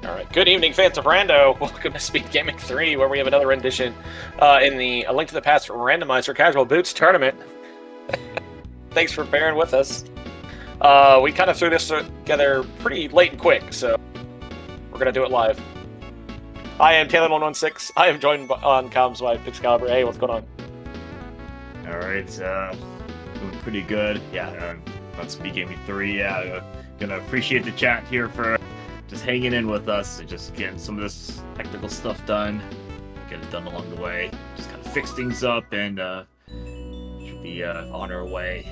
All right. Good evening, fans of Rando. Welcome to SpeedGaming 3, where we have another rendition in the A Link to the Past Randomizer Casual Boots Tournament. Thanks for bearing with us. We kind of threw this together pretty late and quick, so we're going to do it live. I am Taylor116. I am joined on comms by Pixcalibur. Hey, what's going on? All right, doing pretty good. Yeah, on SpeedGaming 3. Yeah, gonna appreciate the chat here for just hanging in with us and just getting some of this technical stuff done. Get it done along the way. Just kind of fix things up and should be on our way.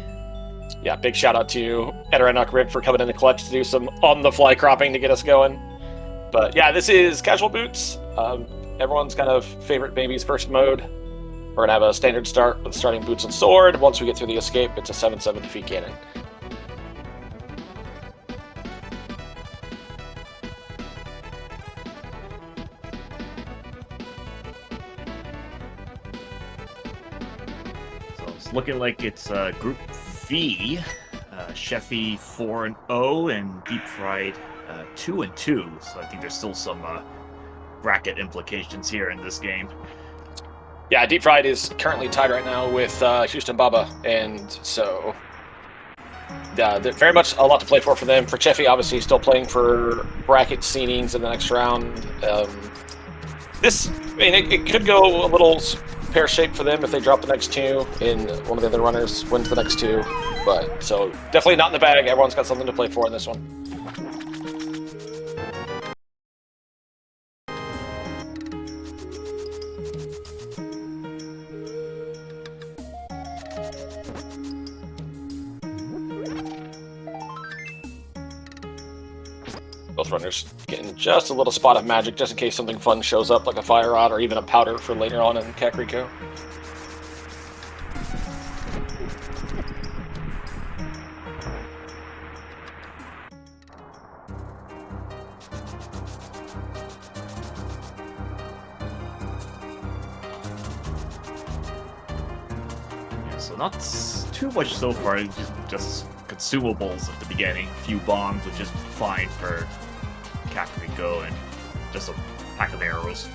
Yeah, big shout out to Edoranok Rib for coming in the clutch to do some on-the-fly cropping to get us going. But yeah, this is Casual Boots. Everyone's kind of favorite baby's first mode. We're going to have a standard start with starting Boots and Sword. Once we get through the escape, it's a 7/7 defeat cannon. So it's looking like it's Group V. Cheffy 4-0 and Deepfried 2-2. So I think there's still some bracket implications here in this game. Yeah, Deepfried is currently tied right now with Houston Baba, and so there's very much a lot to play for them. For Cheffy, obviously, still playing for bracket seedings in the next round. It could go a little pear-shaped for them if they drop the next two and one of the other runners wins the next two. But so definitely not in the bag. Everyone's got something to play for in this one. Both runners getting just a little spot of magic just in case something fun shows up, like a fire rod or even a powder for later on in Kakariko. Yeah, so not too much so far, just consumables at the beginning. A few bombs, which is fine for Kakariko, and just a pack of arrows.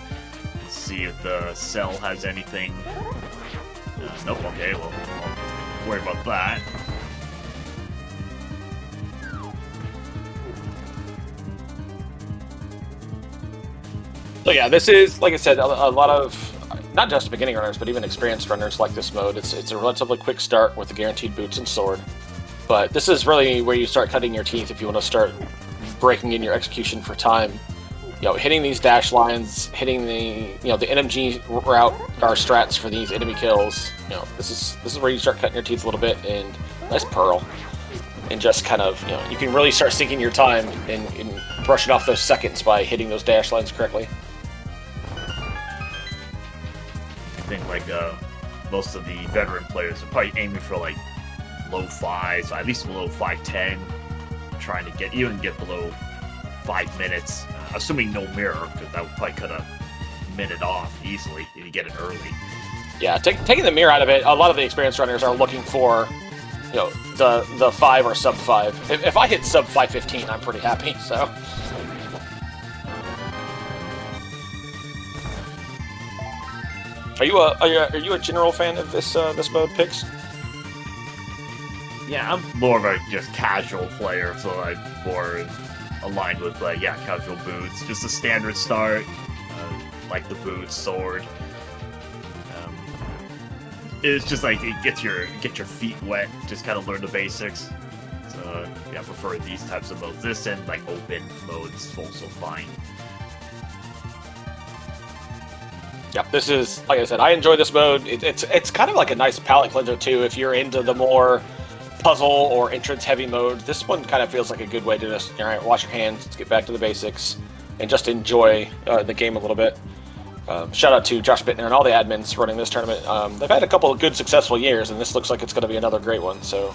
Let's see if the cell has anything. Nope, okay, well, I'll worry about that. So yeah, this is, like I said, a lot of, not just beginning runners, but even experienced runners like this mode. It's a relatively quick start with the guaranteed Boots and Sword. But this is really where you start cutting your teeth if you want to start breaking in your execution for time. Hitting these dash lines, hitting the the NMG route or strats for these enemy kills. This is where you start cutting your teeth a little bit. And nice Pearl, and just kind of you can really start sinking your time and brushing off those seconds by hitting those dash lines correctly. I think like most of the veteran players are probably aiming for like low 5s, at least below 5:10, trying to get below 5 minutes, assuming no mirror, because that would probably cut a minute off easily if you get it early. Yeah, taking the mirror out of it, a lot of the experienced runners are looking for the 5 or sub 5. If I hit sub 5:15, I'm pretty happy. So. Are you a general fan of this mode, Pix? Yeah, I'm more of a just casual player, so I'm more aligned with casual boots. Just a standard start, like the boots, sword. It's just like it get your feet wet, just kind of learn the basics. So yeah, I prefer these types of modes. This and like open modes is also fine. Yeah, this is, like I said, I enjoy this mode. It's kind of like a nice palate cleanser too if you're into the more puzzle or entrance heavy mode. This one kind of feels like a good way to just wash your hands, let's get back to the basics, and just enjoy the game a little bit. Shout out to Josh Bittner and all the admins running this tournament. They've had a couple of good successful years, and this looks like it's going to be another great one. So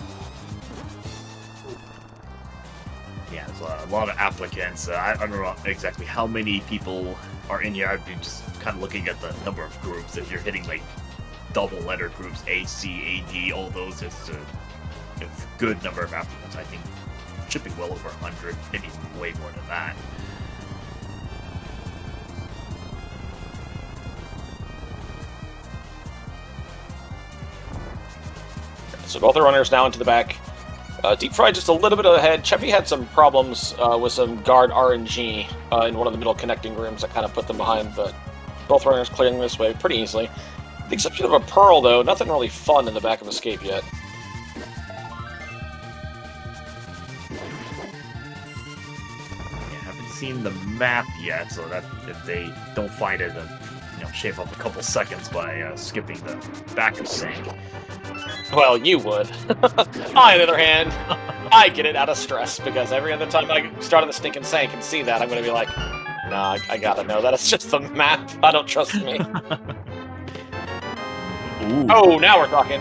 yeah, there's a lot of applicants. I don't know exactly how many people are in here. I've been just kind of looking at the number of groups. If you're hitting like double letter groups, A, C, A, D, all those, it's a good number of applicants. I think shipping well over 100, maybe way more than that. So both the runners now into the back. Deepfried just a little bit ahead. Cheffy had some problems with some guard RNG in one of the middle connecting rooms that kind of put them behind, but both runners clearing this way pretty easily. With the exception of a Pearl, though, nothing really fun in the back of Escape yet. Seen the map yet, so that if they don't find it, then shave off a couple seconds by skipping the back of sync. Well, you would. I, on the other hand, I get it out of stress because every other time I start on the stinking sank and see that, I'm going to be like, nah, I gotta know that it's just the map. I don't trust me. Ooh. Oh, now we're talking.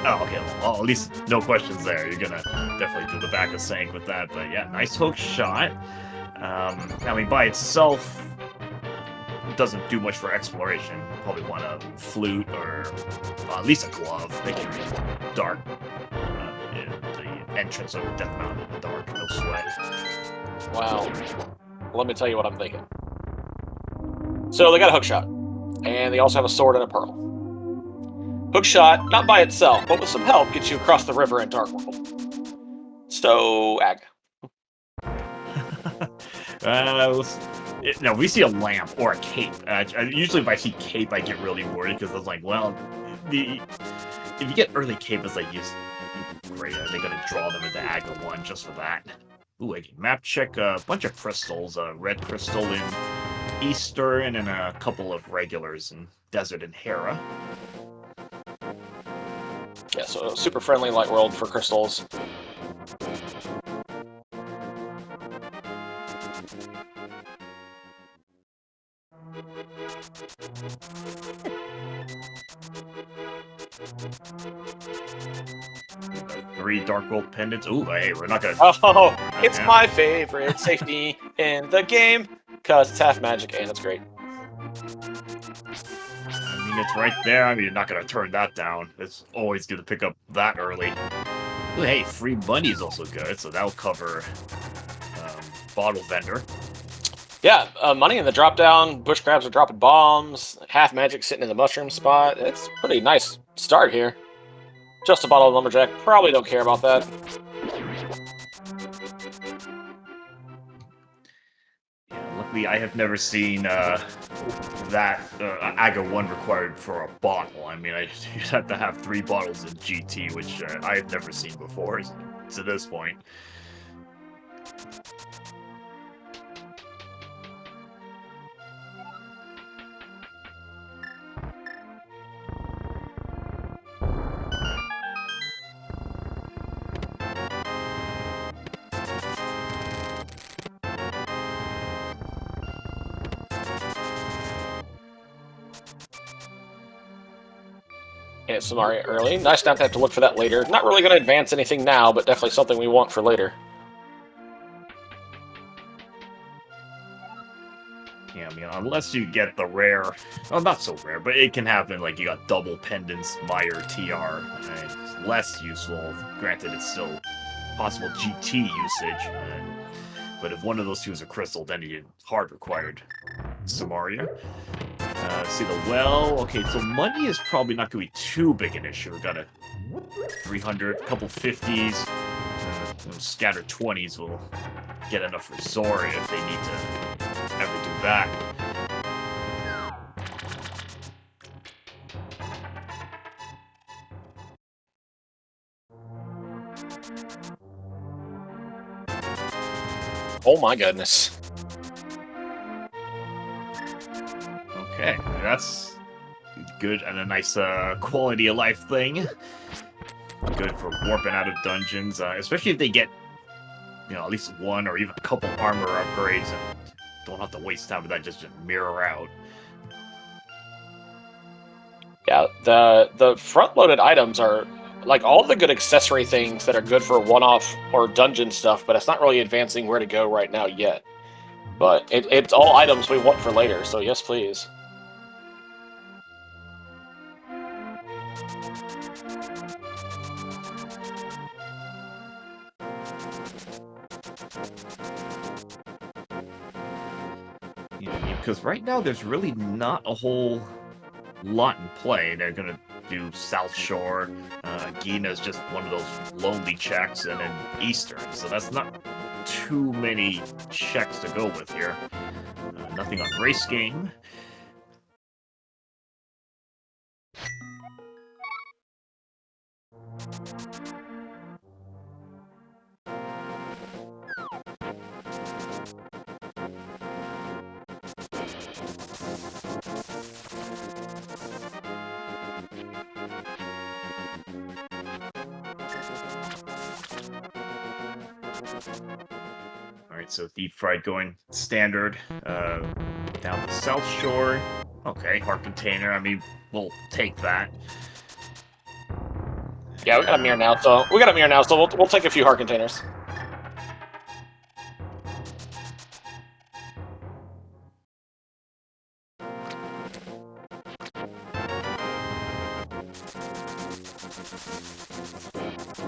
Oh, okay. Well, at least no questions there. You're gonna definitely do the back of sync with that, but yeah, nice hook shot. I mean, by itself, it doesn't do much for exploration. You probably want a flute or at least a glove. Make it dark. The entrance of Death Mountain in the dark, no sweat. Wow. Let me tell you what I'm thinking. So they got a hook shot, and they also have a sword and a pearl. Hook shot, not by itself, but with some help, gets you across the river in Dark World. So, Ag. No, we see a lamp or a cape. Usually if I see cape, I get really worried because I was like, well, if you get early cape, it's like, great, are they going to draw them into Ag 1 just for that? Ooh, map check, a bunch of crystals, a red crystal in Eastern and a couple of regulars in Desert and Hera. Yeah, so super friendly light world for crystals. Three Dark World pendants. Ooh, hey, we're not gonna. Oh, it's my favorite safety in the game because it's half magic and it's great. I mean, it's right there. I mean, you're not gonna turn that down. It's always good to pick up that early. Ooh, hey, free money is also good, so that'll cover bottle vendor. Yeah, money in the drop down. Bush crabs are dropping bombs. Half magic sitting in the mushroom spot. It's a pretty nice start here. Just a bottle of lumberjack. Probably don't care about that. Yeah, luckily, I have never seen that Aga 1 required for a bottle. I mean, you'd have to have 3 bottles in GT, which I've never seen before to this point. Yeah, Samaria early. Nice not to have to look for that later. Not really going to advance anything now, but definitely something we want for later. Yeah, I mean, unless you get the rare... Well, not so rare, but it can happen, like, you got double pendants, Meyer, TR. It's less useful. Granted, it's still possible GT usage. But if one of those two is a crystal, then you hard required Samaria. See the well. Okay, so money is probably not going to be too big an issue. We've got a 300, a couple 50s, and scattered 20s will get enough for Zora if they need to ever do that. Oh my goodness. Okay, that's good and a nice quality of life thing. Good for warping out of dungeons, especially if they get, at least one or even a couple armor upgrades and don't have to waste time with that just to mirror out. Yeah, the front-loaded items are like all the good accessory things that are good for one-off or dungeon stuff, but it's not really advancing where to go right now yet. But it's all items we want for later, so yes, please. Because right now there's really not a whole lot in play. They're gonna, do South Shore. Gina is just one of those lonely checks, and then Eastern. So that's not too many checks to go with here. Nothing on Race Game. Alright, so Deepfried going standard down the South Shore. Okay, hard container. I mean, we'll take that. Yeah, we got a mirror now, so we'll take a few heart containers.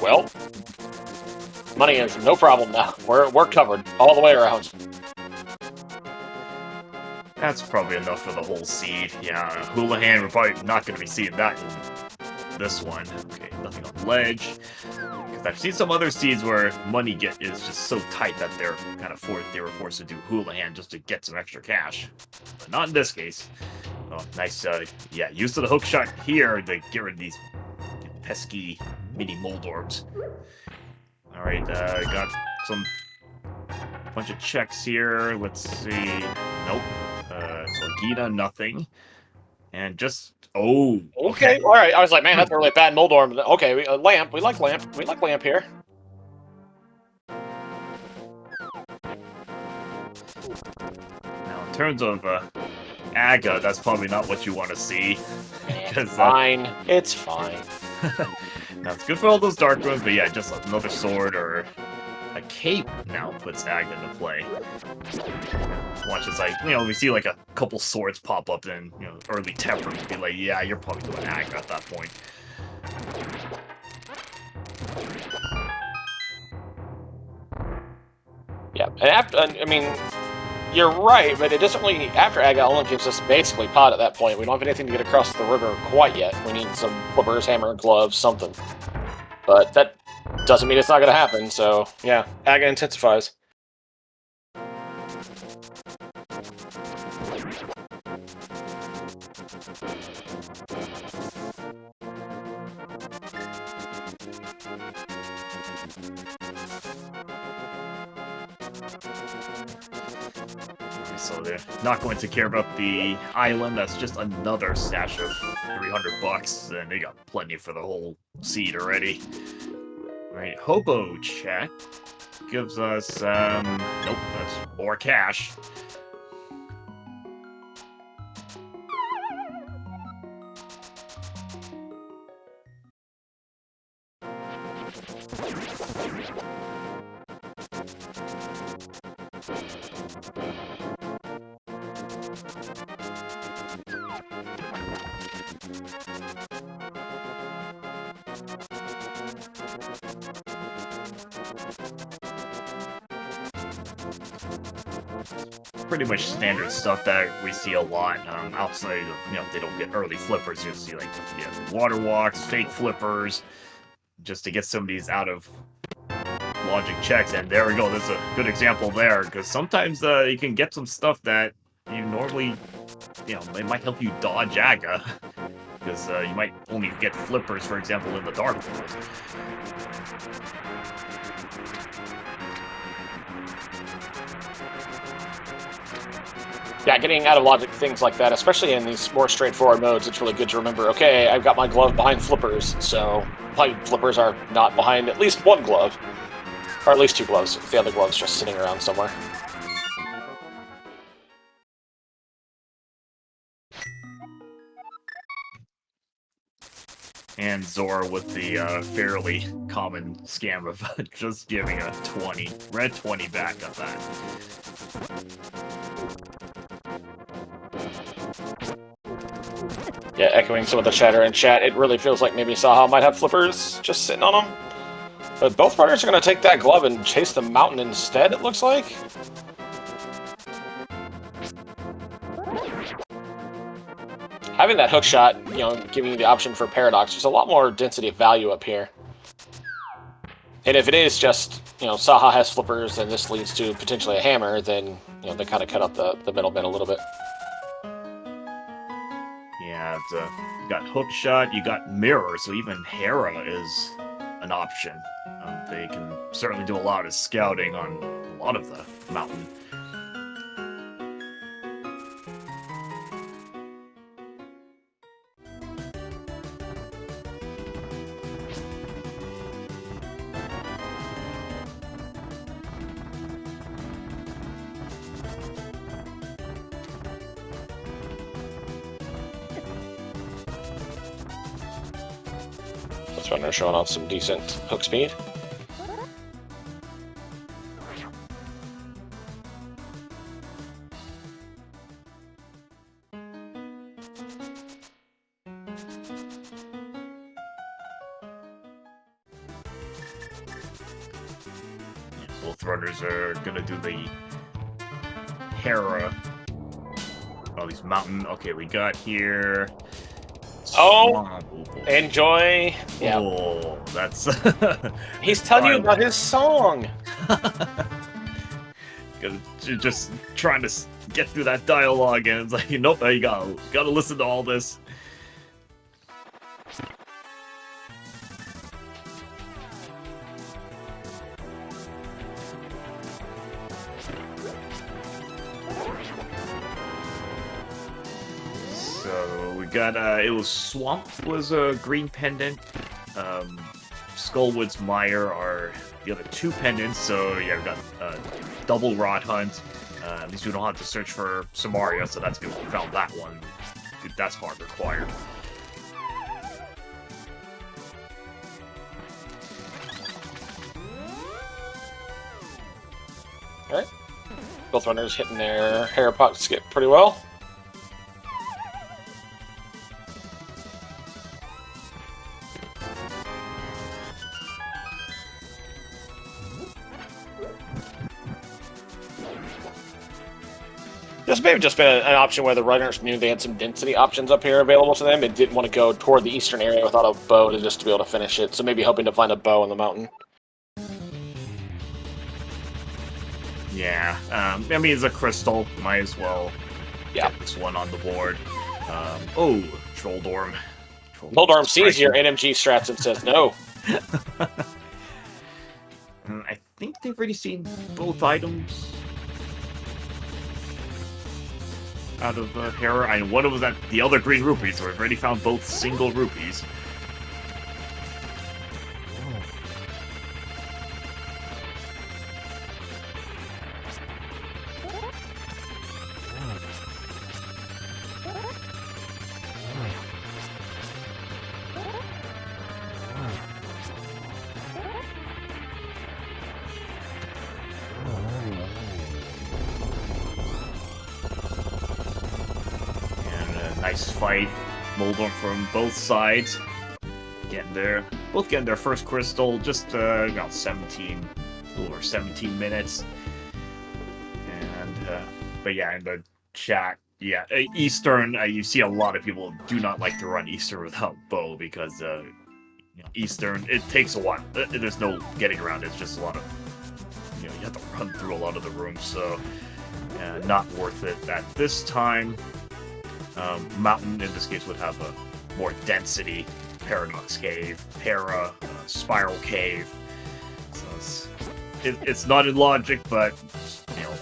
Well, money is no problem now. We're covered all the way around. That's probably enough for the whole seed. Yeah, Houlihan, we're probably not going to be seeing that in this one. Okay, nothing on ledge. Because I've seen some other seeds where money is just so tight that they're kind of they were forced to do Houlihan just to get some extra cash. But not in this case. Oh, nice, yeah, use of the hook shot here to get rid of these pesky mini mold orbs. Alright, got some bunch of checks here. Let's see. Nope. So Gita, nothing. And just Okay. All right. I was like, man, that's a really bad mold orb. Okay, lamp. We like lamp. We like lamp here. Now, in terms of Aga, that's probably not what you want to see. It's fine. It's fine. Now, it's good for all those dark ones, but yeah, just another sword or a cape now puts Aga into play. Watch as we see like a couple swords pop up in, early temper. You'd be like, yeah, you're probably doing Aga at that point. Yeah, and after, I mean, you're right, but it doesn't really, after Aga only gives us basically pot at that point. We don't have anything to get across the river quite yet. We need some flippers, hammer, gloves, something. But that doesn't mean it's not going to happen, so yeah, Aga intensifies. So they're not going to care about the island. That's just another stash of $300, and they got plenty for the whole seed already. All right, hobo check gives us nope, that's more cash. Pretty much standard stuff that we see a lot outside of, they don't get early flippers. You'll see like water walks, fake flippers, just to get some of these out of logic checks. And there we go. That's a good example there, because sometimes you can get some stuff that you normally, it might help you dodge Aga, because you might only get flippers, for example, in the dark world. Yeah, getting out of logic things like that, especially in these more straightforward modes, it's really good to remember, okay, I've got my glove behind flippers, so my flippers are not behind at least one glove. Or at least two gloves, if the other glove's just sitting around somewhere. And Zora with the fairly common scam of just giving a 20, red 20 back on that. Yeah, echoing some of the chatter in chat, it really feels like maybe Saha might have flippers just sitting on them. But both partners are going to take that glove and chase the mountain instead, it looks like. having that hook shot, you know, giving you the option for paradox, there's a lot more density of value up here. And if it is just, you know, Saha has flippers and this leads to potentially a hammer, then, you know, they kind of cut out the middleman a little bit. Yeah, it's, you got hook shot, you got mirror, so even Hera is an option. They can certainly do a lot of scouting on a lot of the mountain. This runner showing off some decent hook speed. Both runners are gonna do the Hera. Oh, these mountain. Okay, we got here. Oh, enjoy. Yeah. Oh, that's. He's telling you about his song. Just trying to get through that dialogue, and it's like, nope, there you go. Gotta listen to all this. So we got it was Swamp was a green pendant. Skullwood's Mire are the other two pendants. So yeah, we got double Rod Hunt. At least we don't have to search for Samaria, so that's good. We found that one. Dude, that's hard required. Alright. Both runners hitting their Hera pot skip pretty well. This may have just been an option where the runners knew they had some density options up here available to them and didn't want to go toward the eastern area without a bow to just to be able to finish it. So maybe hoping to find a bow on the mountain. Yeah, I mean, it's a crystal. Might as well get this one on the board. Oh, Trolldorm. Trolldorm sees your NMG strats and says no. I think they've already seen both items out of Hera. And one was that the other green rupees, so we've already found both single rupees. Nice fight. Moldorm from both sides. Both getting their first crystal, just about 17, a little over 17 minutes. And, but yeah, in the chat, yeah, Eastern, you see a lot of people do not like to run Eastern without bow because, you know, Eastern, it takes a while. There's no getting around it. It's just a lot of, you know, you have to run through a lot of the rooms, so not worth it at this time. Mountain, in this case, would have a more density. Paradox Cave, Hera, Spiral Cave. So it's not in logic, but, you know,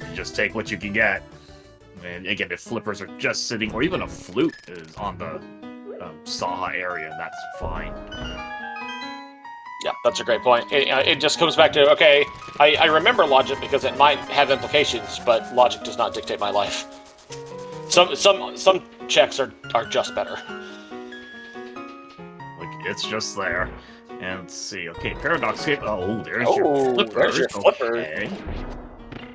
you just take what you can get. And again, if flippers are just sitting, or even a flute is on the Saha area, that's fine. Yeah, that's a great point. It just comes back to, okay, I remember logic because it might have implications, but logic does not dictate my life. Some checks are just better. Like, it's just there. And let's see. Okay, Paradox Cave. Oh, there's your flipper. There's your flipper. Okay.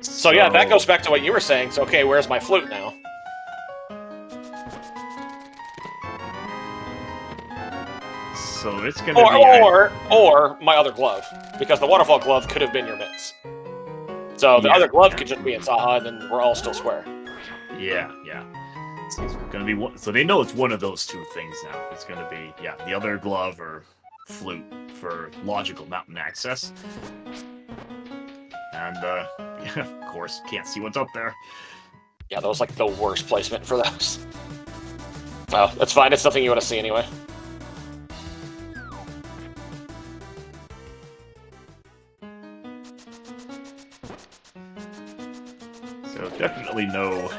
So yeah, that goes back to what you were saying. So okay, where's my flute now? So it's gonna be or my other glove, because the waterfall glove could have been your mitts. So the other glove could just be in Saha, and then we're all still square. Yeah, yeah. So it's gonna be one. So they know it's one of those two things now. It's gonna be the other glove or flute for logical mountain access. And of course, can't see what's up there. Yeah, that was like the worst placement for those. Well, that's fine. It's nothing you want to see anyway. So definitely no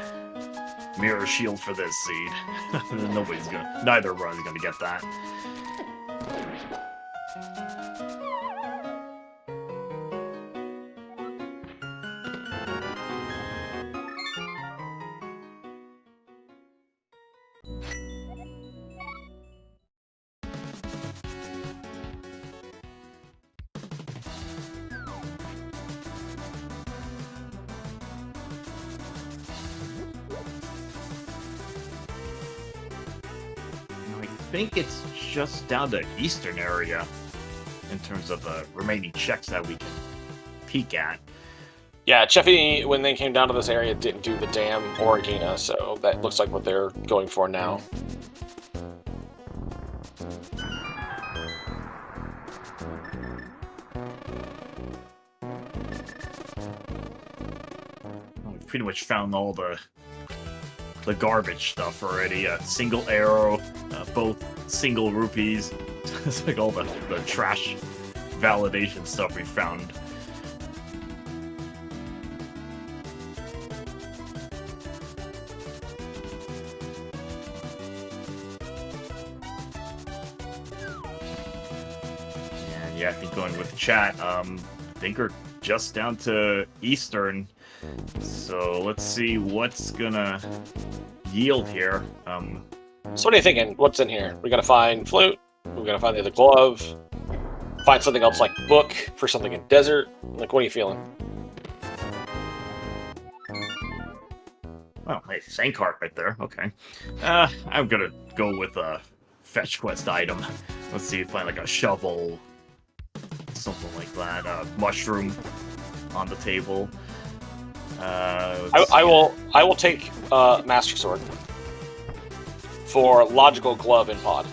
mirror shield for this seed. Neither run's gonna get that. I think it's just down to eastern area in terms of the remaining checks that we can peek at. Yeah, Cheffy, when they came down to this area, didn't do the dam or Agena, so that looks like what they're going for now. We've pretty much found all the garbage stuff already. Single arrow, both single rupees. It's like all the trash validation stuff we found. And yeah, I think going with the chat, I think we're just down to Eastern. So let's see what's gonna yield here. So what are you thinking? What's in here? We gotta find flute. We gotta find the other glove. Find something else like book for something in desert. Like, what are you feeling? Oh, hey, Sankart right there. Okay. I'm gonna go with a fetch quest item. Let's see if I find like a shovel, something like that. Mushroom on the table. I will take Master Sword for logical glove in pod.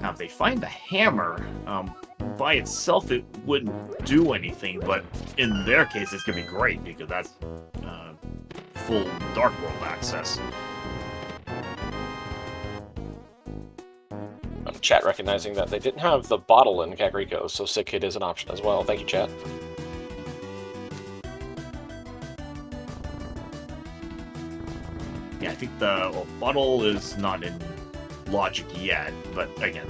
Now, if they find the hammer, by itself it wouldn't do anything, but in their case it's gonna be great because that's full Dark World access. Chat recognizing that they didn't have the bottle in Kakariko, so Sick Kid is an option as well. Thank you, chat. Yeah, I think the bottle is not in Logic yet, but again,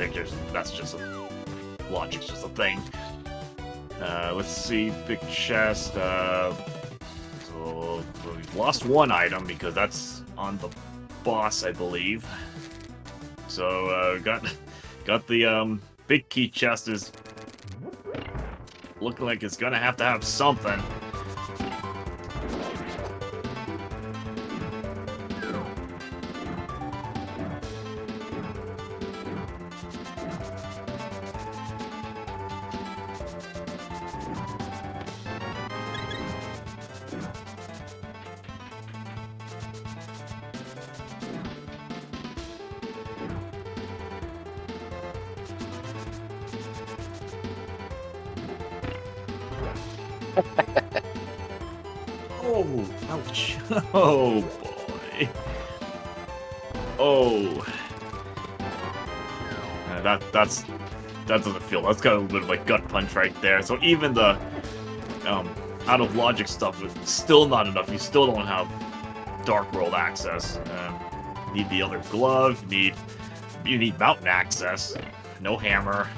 that's just Logic's just a thing. Let's see, big chest. So we've lost one item because that's on the boss, I believe. So got the big key chest is looking like it's gonna have to have something. Oh, ouch. Oh, boy. Oh. That doesn't feel... That's got a little bit of a gut punch right there. So even the out of logic stuff is still not enough. You still don't have Dark World access. Need the other glove. You need mountain access. No hammer.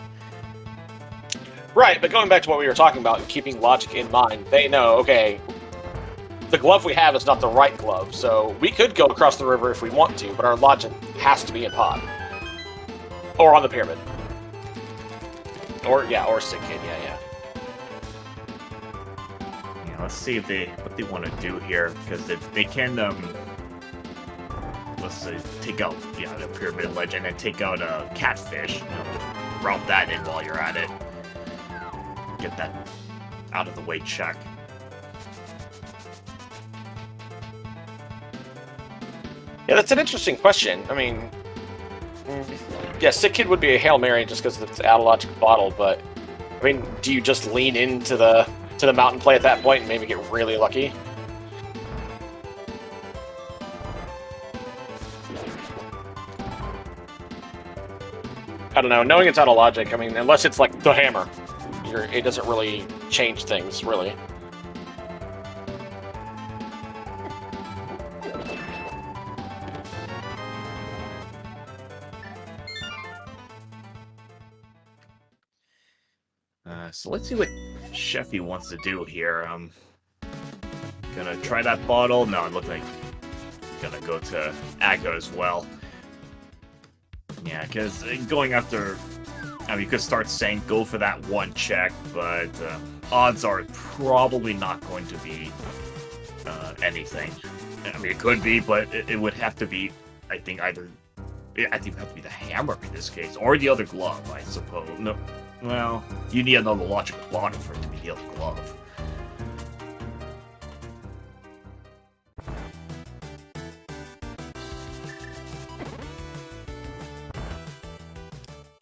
Right, but going back to what we were talking about, keeping logic in mind, they know, okay, the glove we have is not the right glove, so we could go across the river if we want to, but our logic has to be in pod. Or on the pyramid. Or Sick Kid, yeah. Let's see if what they want to do here, because if they can, let's let's say, take out the pyramid ledge and then take out a catfish. Just route that in while you're at it. Get that out of the way check. Yeah, that's an interesting question. I mean, yeah, Sick Kid would be a Hail Mary just because it's out of logic bottle, but I mean, do you just lean into the mountain play at that point and maybe get really lucky? I don't know. Knowing it's out of logic, I mean, unless it's like the hammer, it doesn't really change things, really. So let's see what Cheffy wants to do here. Gonna try that bottle. No, it looks like gonna go to Aga as well. Yeah, because going after, I mean, you could start saying go for that one check, but odds are probably not going to be anything. I mean, it could be, but it would have to be, I think, it would have to be the hammer in this case, or the other glove, I suppose. No, well, you need another logical bottle for it to be the other glove.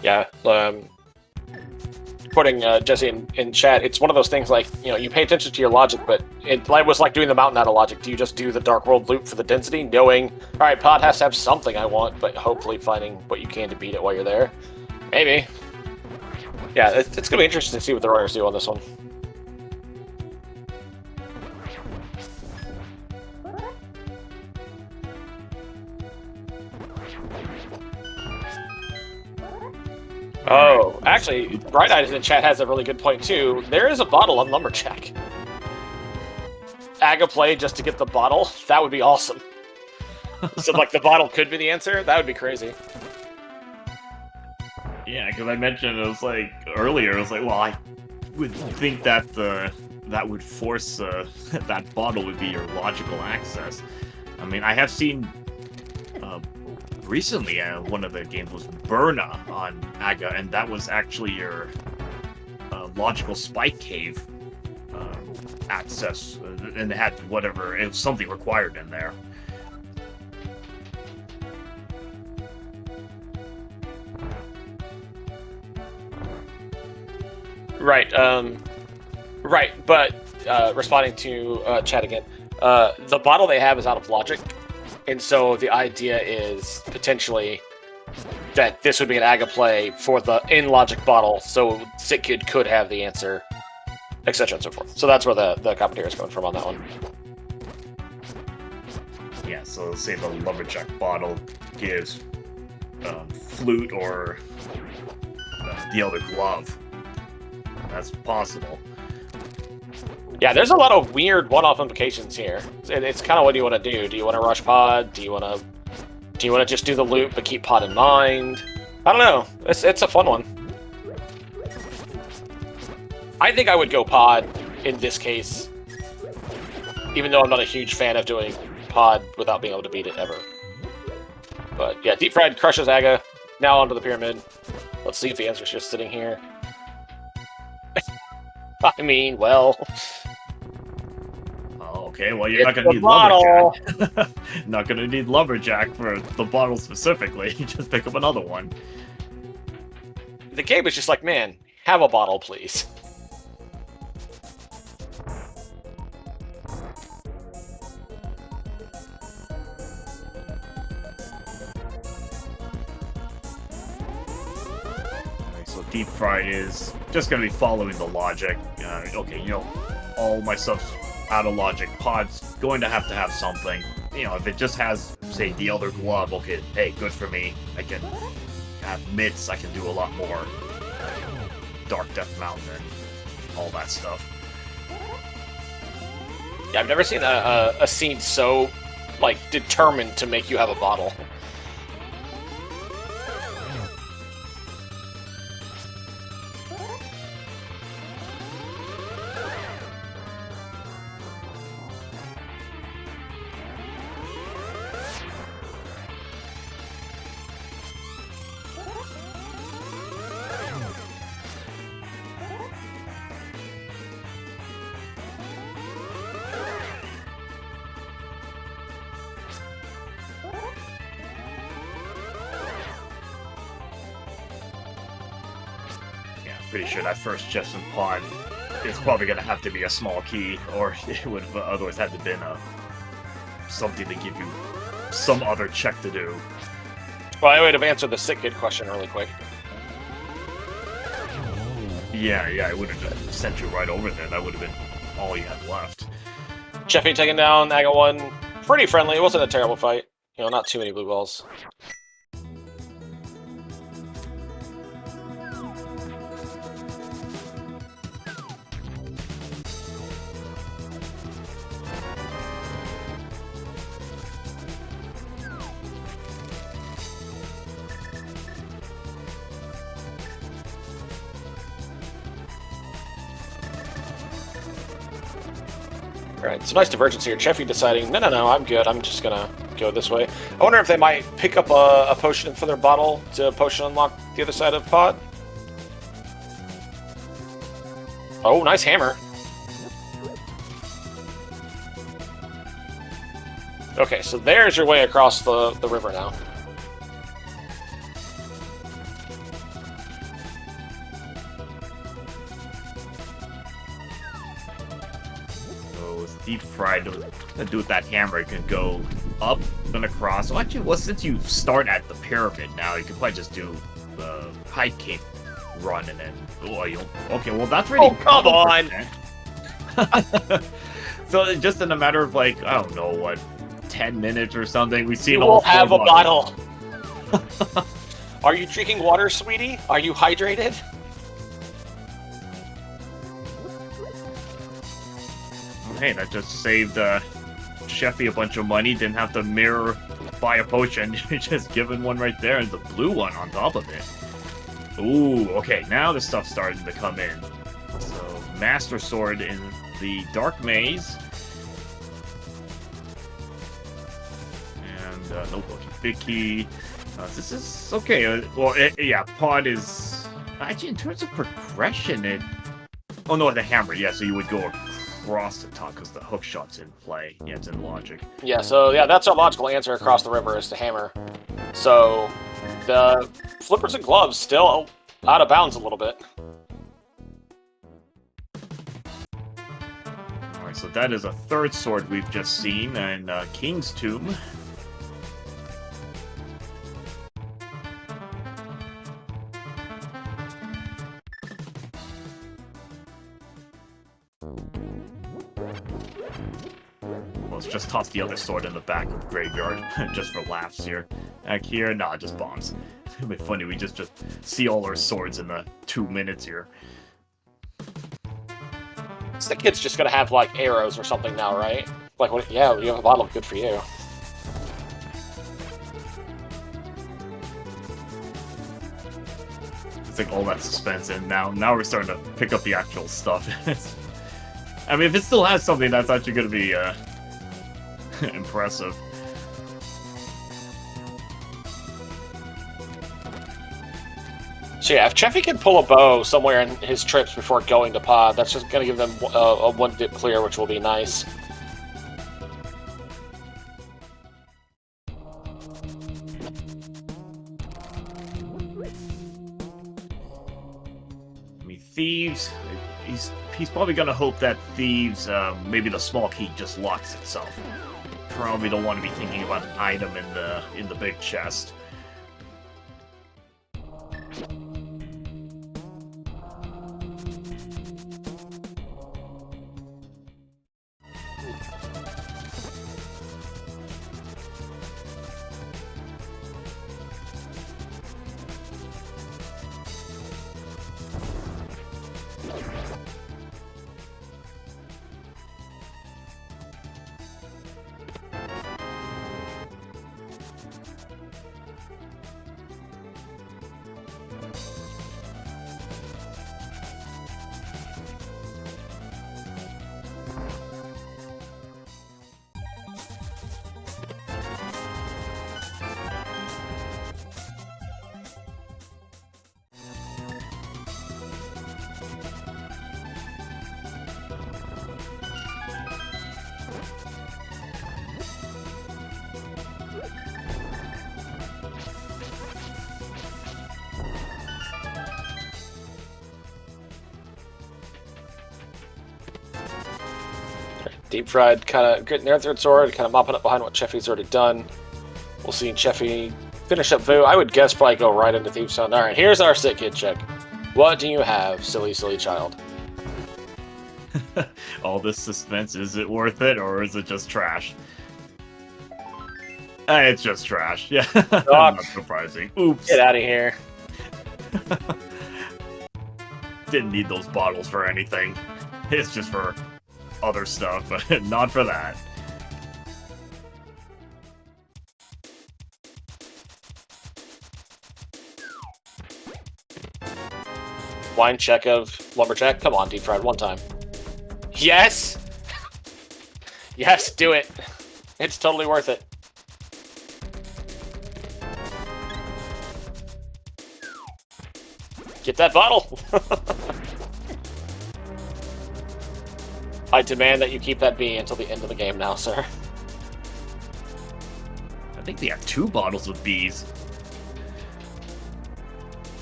Yeah, quoting Jesse in chat, it's one of those things like, you pay attention to your logic, but it was like doing the mountain out of logic. Do you just do the Dark World loop for the density, knowing, all right, Pod has to have something I want, but hopefully finding what you can to beat it while you're there? Maybe. Yeah, it's going to be interesting to see what the runners do on this one. Oh, actually, Bright Eyes in chat has a really good point, too. There is a bottle on Lumberjack. Aga play just to get the bottle? That would be awesome. So, like, the bottle could be the answer? That would be crazy. Yeah, because I mentioned, it was like, earlier, it was like, well, I would think that that would force that bottle would be your logical access. I mean, I have seen recently one of the games was Burna on Aga, and that was actually your logical spike cave access, and it had whatever, it was something required in there. Right, right, but responding to chat again, the bottle they have is out of logic, and so the idea is potentially that this would be an Aga play for the in-logic bottle, so Sick Kid could have the answer, etc. and so forth. So that's where the commentator is going from on that one. Yeah, so say the Lumberjack bottle gives flute or the other glove. That's possible. Yeah, there's a lot of weird one-off implications here. It's kind of what do you want to do? Do you want to rush Pod? Do you want to just do the loop but keep Pod in mind? I don't know. It's a fun one. I think I would go Pod in this case, even though I'm not a huge fan of doing Pod without being able to beat it ever. But yeah, Deepfried crushes Aga. Now onto the pyramid. Let's see if the answer's just sitting here. I mean, well... Okay, well, you're not going to need Lumberjack. Not going to need Lumberjack for the bottle specifically. You just pick up another one. The game is just like, man, have a bottle, please. So Deepfried is just going to be following the logic. Okay, all my stuff's out of logic. Pod's going to have something. If it just has, say, the other glove, okay, hey, good for me. I can have mitts, I can do a lot more. Dark Death Mountain and all that stuff. Yeah, I've never seen a scene so, like, determined to make you have a bottle. pretty sure that first chest and pod is probably going to have to be a small key, or it would have otherwise had to been something to give you some other check to do. Well, I would have answered the sick kid question really quick. Yeah, it would have just sent you right over there. That would have been all you had left. Cheffy taking down Aga 1. Pretty friendly. It wasn't a terrible fight. You know, not too many blue balls. Alright, so nice divergence here. Cheffy deciding, no, I'm good. I'm just gonna go this way. I wonder if they might pick up a potion for their bottle to potion unlock the other side of the pod. Oh, nice hammer. Okay, so there's your way across the river now. Deep fried to do with that hammer. You can go up and across. Well, actually, since you start at the pyramid now, you can probably just do the high kick run and then. Oh, okay, well that's really. Oh, come on! So just in a matter of like, I don't know what, 10 minutes or something, we've seen. You will have a bottle. Are you drinking water, sweetie? Are you hydrated? Hey, that just saved Cheffy a bunch of money. Didn't have to mirror buy a potion. Just given one right there and the blue one on top of it. Ooh, okay, now the stuff's starting to come in. So, Master Sword in the Dark Maze. And, no big key. This is okay. Well, yeah, pod is... Actually, in terms of progression, it... Oh, no, the hammer, yeah, so you would go across the top because the hook shot's in play. Yeah, it's in logic. Yeah, so yeah, that's our logical answer across the river is the hammer. So the flippers and gloves still out of bounds a little bit. Alright, so that is a third sword we've just seen in King's Tomb. Let's just toss the other sword in the back of the graveyard, just for laughs here. Back here, nah, just bombs. It'd be funny, we just see all our swords in the 2 minutes here. So the kid's just gonna have, like, arrows or something now, right? Like, what, yeah, you have a bottle, good for you. It's like all that suspense, and now we're starting to pick up the actual stuff. I mean, if it still has something, that's actually gonna be, impressive. So yeah, if Cheffy can pull a bow somewhere in his trips before going to pod, that's just going to give them a one dip clear, which will be nice. I mean, Thieves, he's probably gonna hope that Thieves, maybe the small key just locks itself. Probably don't want to be thinking about an item in the big chest. Deepfried kind of getting their third sword, kind of mopping up behind what Cheffy's already done. We'll see Cheffy finish up Vu. I would guess probably go right into Thief's Sound. Alright, here's our sit kid check. What do you have, silly, silly child? All this suspense, is it worth it, or is it just trash? It's just trash. Yeah, not surprising. Oops. Get out of here. Didn't need those bottles for anything. It's just for other stuff, but not for that. Wine check of Lumberjack. Come on, Deepfried, one time. Yes! Yes, do it. It's totally worth it. Get that bottle! I demand that you keep that bee until the end of the game now, sir. I think they have 2 bottles with bees.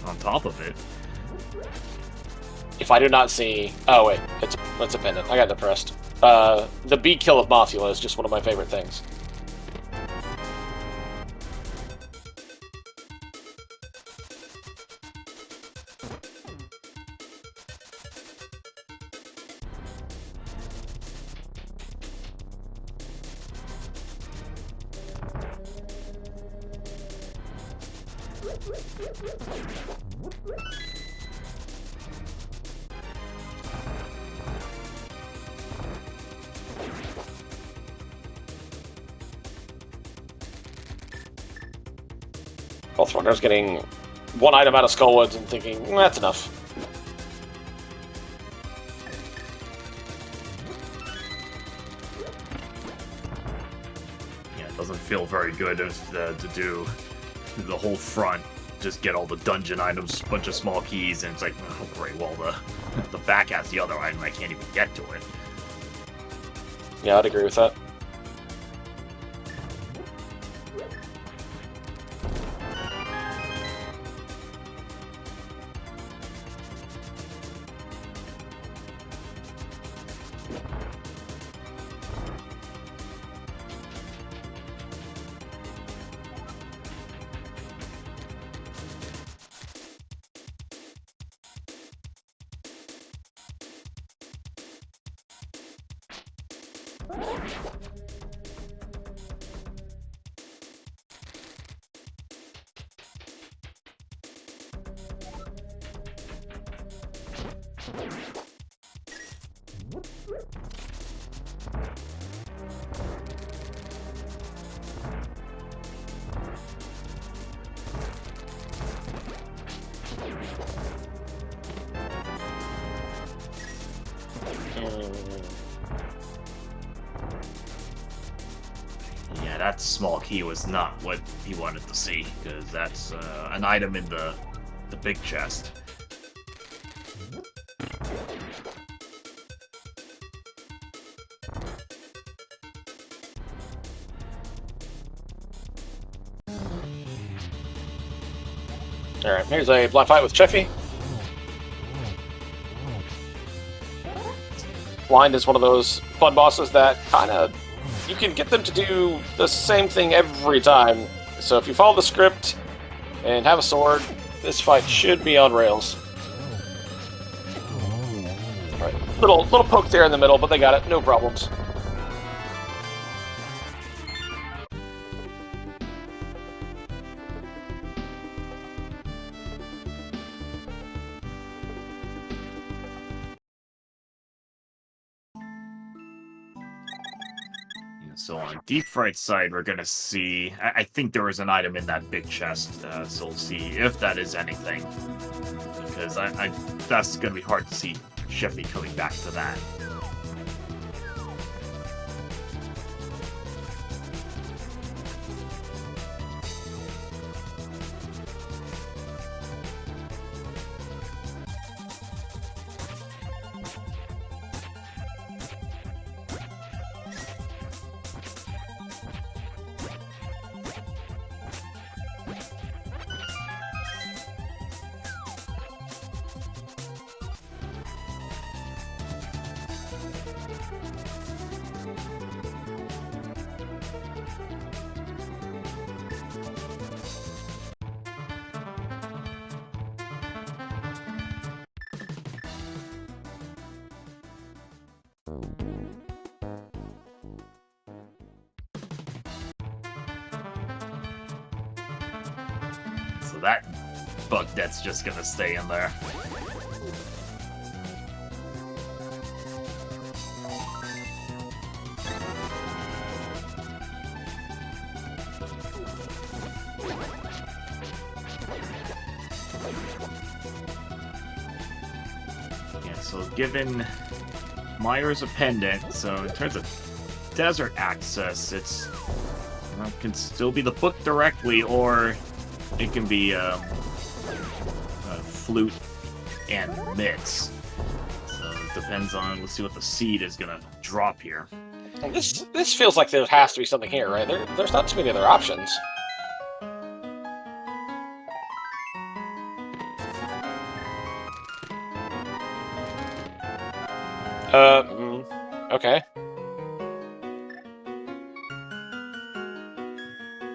On top of it. If I do not see... Oh, wait. It's a pendant. I got depressed. The bee kill of Mothula is just one of my favorite things. Both runners getting one item out of Skullwoods and thinking, that's enough. Yeah, it doesn't feel very good to do the whole front. Just get all the dungeon items, bunch of small keys, and it's like, oh great, well the back has the other item, I can't even get to it. Yeah, I'd agree with that. Yeah, that small key was not what he wanted to see, because that's an item in the big chest. Alright, here's a blind fight with Cheffy. Blind is one of those fun bosses that kind of... You can get them to do the same thing every time. So if you follow the script and have a sword, this fight should be on rails. Alright, little poke there in the middle, but they got it, no problems. So on Deepfried's side, we're gonna see... I think there was an item in that big chest, so we'll see if that is anything. Because that's gonna be hard to see Cheffy coming back to that. So that bug net's just gonna stay in there. Yeah, so given Myers a pendant, so in terms of desert access, it's can still be the book directly, or it can be flute and mitts. So it depends on, let's see what the seed is gonna drop here. And this feels like there has to be something here, right? There's not too many other options. Okay.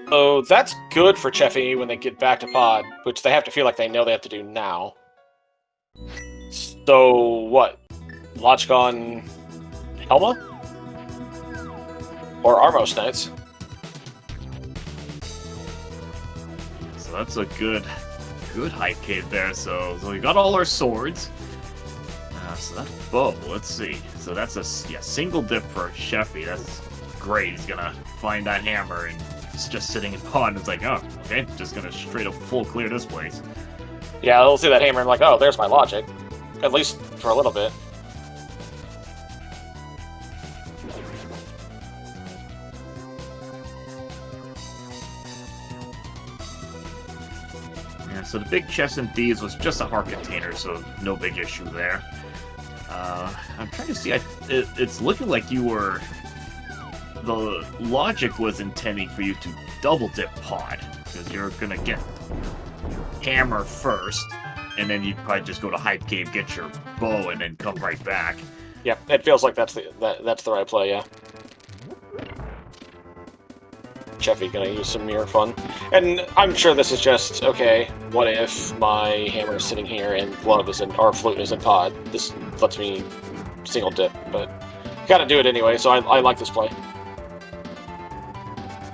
So that's good for Cheffy when they get back to pod, which they have to feel like they know they have to do now. So what? Logic on Helma? Or Armos Knights? So that's a good hype cave there. So we got all our swords. So that bow, let's see. So that's a single dip for Cheffy. That's great. He's gonna find that hammer, and it's just sitting in pod. It's like, oh, okay, just gonna straight up full clear this place. Yeah, they'll see that hammer and like, oh, there's my logic. At least for a little bit. Yeah, so the big chest in thieves was just a heart container, so no big issue there. I'm trying to see, it's looking like the logic was intending for you to double dip pod, because you're gonna get hammer first, and then you'd probably just go to hype cave, get your bow, and then come right back. Yeah, it feels like that's the right play, yeah. Cheffy gonna use some mirror fun. And I'm sure this is just, okay, what if my hammer is sitting here and glove is in, or flute is in pod? This lets me single dip, but gotta do it anyway, so I like this play.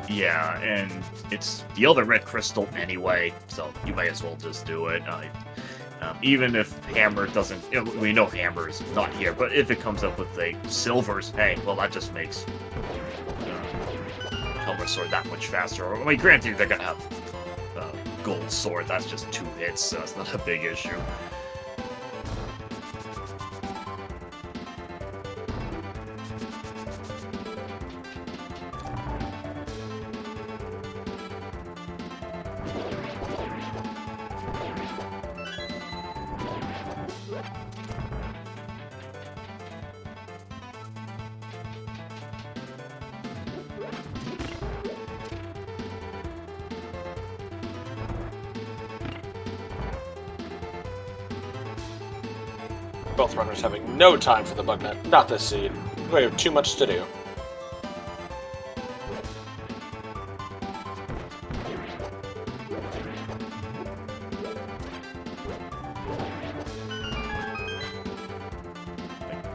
Yeah, and it's the other red crystal anyway, so you might as well just do it. Even if hammer doesn't, we know hammer is not here, but if it comes up with a silvers, hey, well that just makes Helmer sword that much faster. I mean, granted, they're gonna have gold sword. That's just 2 hits, so it's not a big issue. Both runners having no time for the bug net. Not this seed. We have too much to do.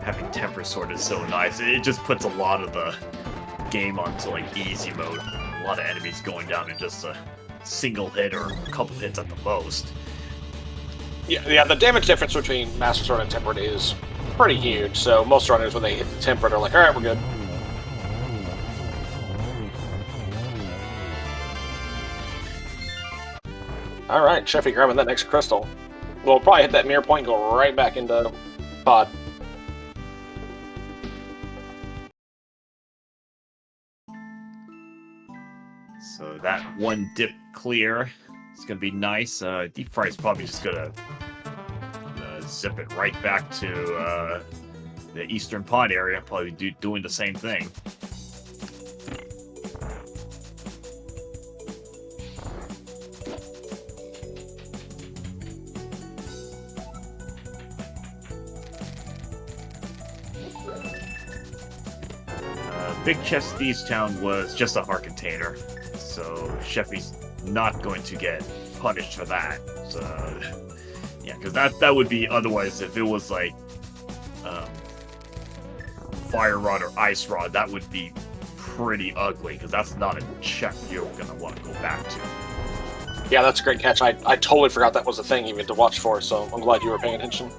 Having Temper Sword is so nice. It just puts a lot of the game onto like easy mode. A lot of enemies going down in just a single hit or a couple hits at the most. Yeah, the damage difference between Master Sword and Tempered is pretty huge, so most runners, when they hit the Tempered, are like, alright, we're good. Alright, Cheffy grabbing that next crystal. We'll probably hit that mirror point and go right back into pod. So that one dip clear is going to be nice. Deepfried's probably just going to zip it right back to the eastern pod area, probably doing the same thing. Big Chest Thieves Town was just a heart container, so Cheffy's not going to get punished for that. So, yeah, because that would be, otherwise, if it was like Fire Rod or Ice Rod, that would be pretty ugly, because that's not a check you're going to want to go back to. Yeah, that's a great catch. I totally forgot that was a thing even to watch for, so I'm glad you were paying attention.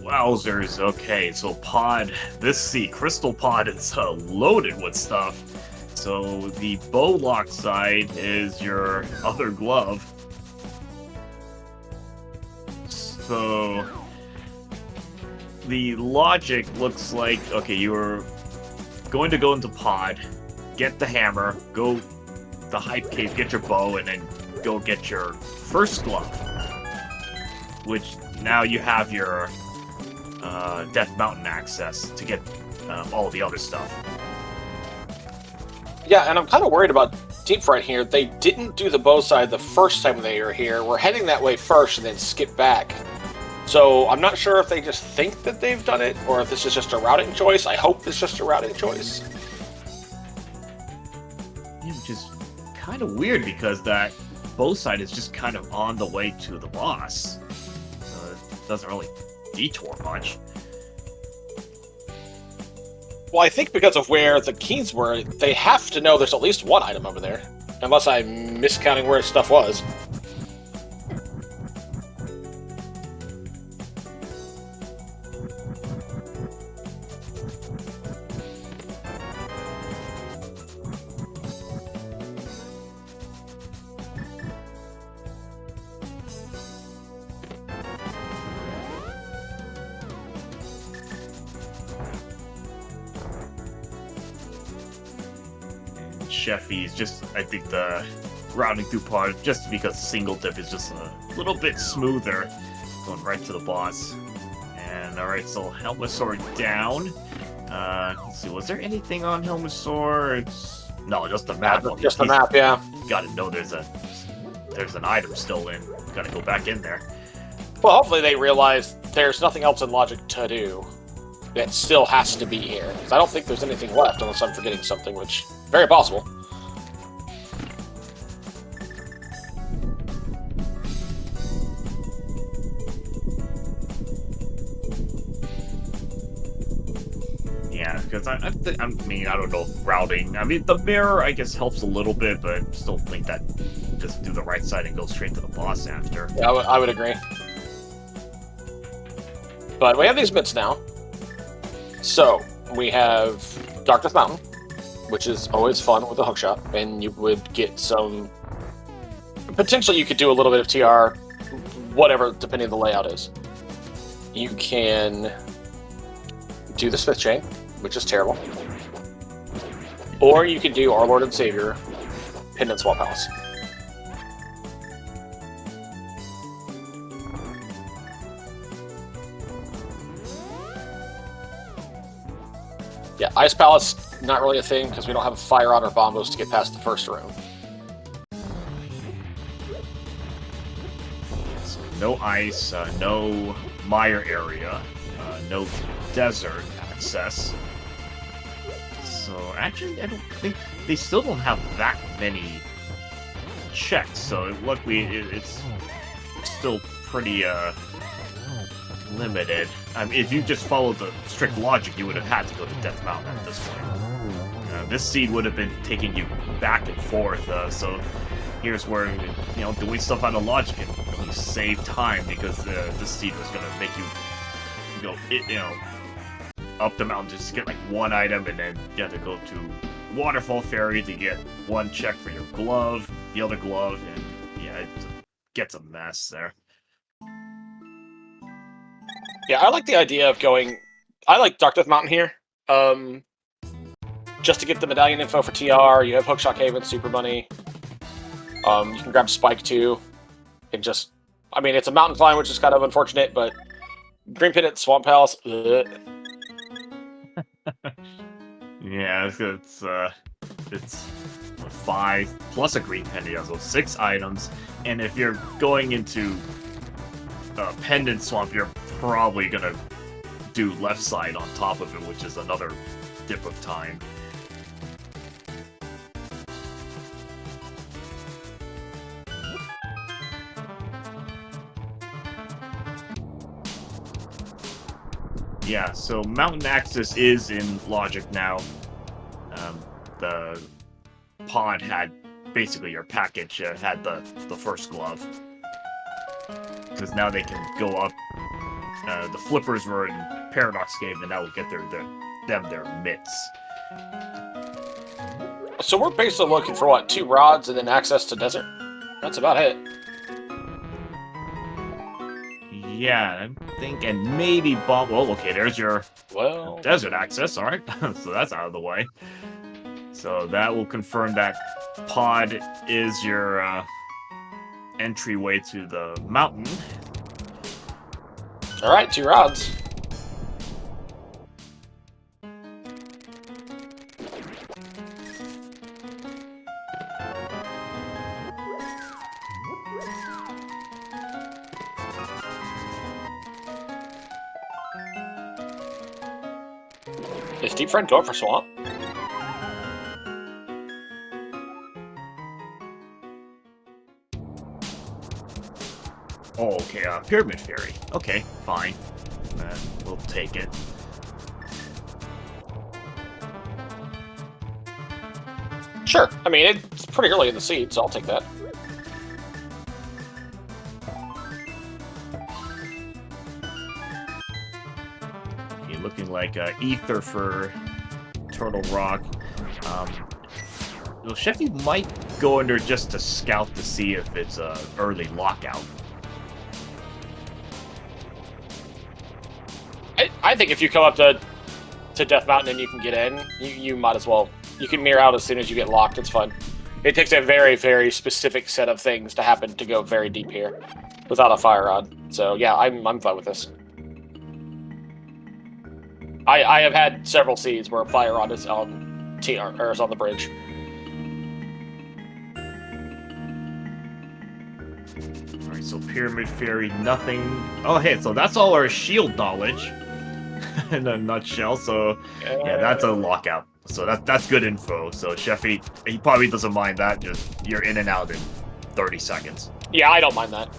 Wowzers, okay, so Crystal Pod is loaded with stuff. So the bow lock side is your other glove. So the logic looks like, okay, you're going to go into pod, get the hammer, go the hype cave, get your bow, and then go get your first glove. Which now you have your Death Mountain access to get all the other stuff. Yeah, and I'm kind of worried about Deepfried here. They didn't do the bow side the first time they were here. We're heading that way first and then skip back. So I'm not sure if they just think that they've done it or if this is just a routing choice. I hope it's just a routing choice. Yeah, which is kind of weird because that bow side is just kind of on the way to the boss. It doesn't really detour much. Well, I think because of where the keys were, they have to know there's at least one item over there. Unless I'm miscounting where stuff was. Cheffy's just, I think the routing through part, just because single dip is just a little bit smoother, going right to the boss. And alright, so Helmasaur down. Let's see, was there anything on Helmasaur? No, just the map. Just the map, yeah. Gotta know there's an item still in. Gotta go back in there. Well, hopefully they realize there's nothing else in Logic to do. That still has to be here. Because I don't think there's anything left unless I'm forgetting something, which very possible. Yeah, because I mean, I don't know, routing. I mean, the mirror, I guess, helps a little bit, but I still think that just do the right side and go straight to the boss after. Yeah, I would agree. But we have these bits now. So, we have Darkness Mountain, which is always fun with a hookshot, and you would get some... Potentially you could do a little bit of TR, whatever, depending on the layout is. You can do the Smith Chain, which is terrible. Or you can do Our Lord and Savior, Pendant Swap House. Yeah, Ice Palace, not really a thing, because we don't have a Fire Rod or Bombos to get past the first room. So no ice, no mire area, no desert access. So actually, I don't think they still don't have that many checks. So luckily, it's still pretty limited. I mean, if you just followed the strict logic, you would have had to go to Death Mountain at this point. This seed would have been taking you back and forth. So here's where, you know, doing stuff out of logic and you save time because this seed was going to make you go, you know, up the mountain just to get like one item, and then you have to go to Waterfall Ferry to get one check for your glove, the other glove, and yeah, it gets a mess there. Yeah, I like the idea of going... I like Dark Death Mountain here. just to get the medallion info for TR. You have Hookshot Cave and Super Bunny. You can grab Spike too. And just, I mean, it's a mountain climb, which is kind of unfortunate, but Green Pit at Swamp Palace. Yeah, it's 5 plus a green penny, so 6 items. And if you're going into Pendant Swamp, you're probably gonna do left side on top of it, which is another dip of time. Yeah, so Mountain Axis is in Logic now. The pod had, basically your package had the first glove. Because now they can go up. The flippers were in Paradox Cave, and that will get their mitts. So we're basically looking for, what, 2 rods and then access to desert? That's about it. Yeah, I think, and maybe bomb. Well, okay, there's your desert access. All right, so that's out of the way. So that will confirm that pod is your entryway to the mountain. All right, 2 rods. Is Deepfried going for Swamp? Oh, okay, Pyramid Fairy. Okay, fine. We'll take it. Sure. I mean, it's pretty early in the seed, so I'll take that. Okay, looking like Ether for Turtle Rock. Well, Cheffy might go under just to scout to see if it's a early lockout. I think if you come up to Death Mountain and you can get in, you might as well. You can mirror out as soon as you get locked. It's fun. It takes a very, very specific set of things to happen to go very deep here without a fire rod. So yeah, I'm fine with this. I have had several seeds where a fire rod is on or is on the bridge. Alright, so Pyramid Fairy, nothing. Oh, hey, so that's all our shield knowledge in a nutshell. So yeah, that's a lockout. So that's good info. So Cheffy, he probably doesn't mind that. Just you're in and out in 30 seconds. Yeah, I don't mind that.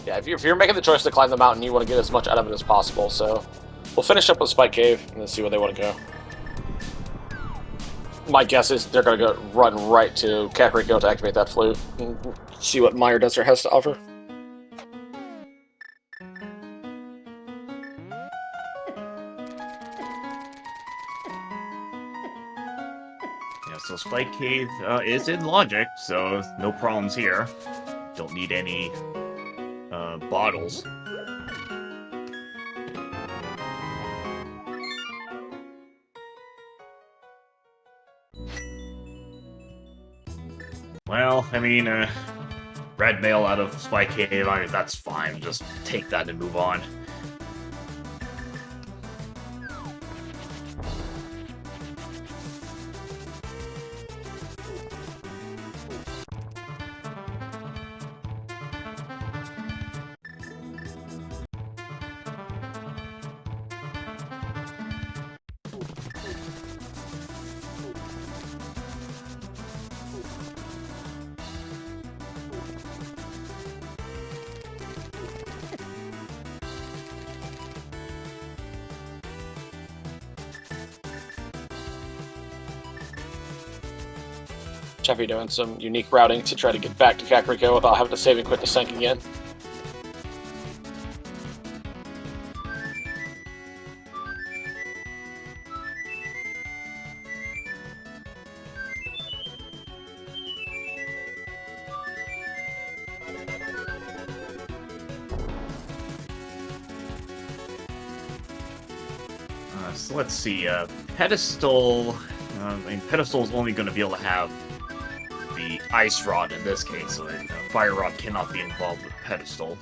Yeah, if you're making the choice to climb the mountain, you want to get as much out of it as possible. So we'll finish up with Spike Cave and then see where they want to go. My guess is they're going to go run right to Kakariko to activate that flute and see what Meyer Desert has to offer. Yeah, so Spike Cave is in Logic, so no problems here. Don't need any bottles. Well, I mean, red mail out of Spike Cave, I mean, that's fine. Just take that and move on. Cheffy doing some unique routing to try to get back to Kakariko without having to save and quit the sink again. so let's see. Pedestal. I mean, Pedestal is only going to be able to have the Ice Rod in this case, so Fire Rod cannot be involved with Pedestal,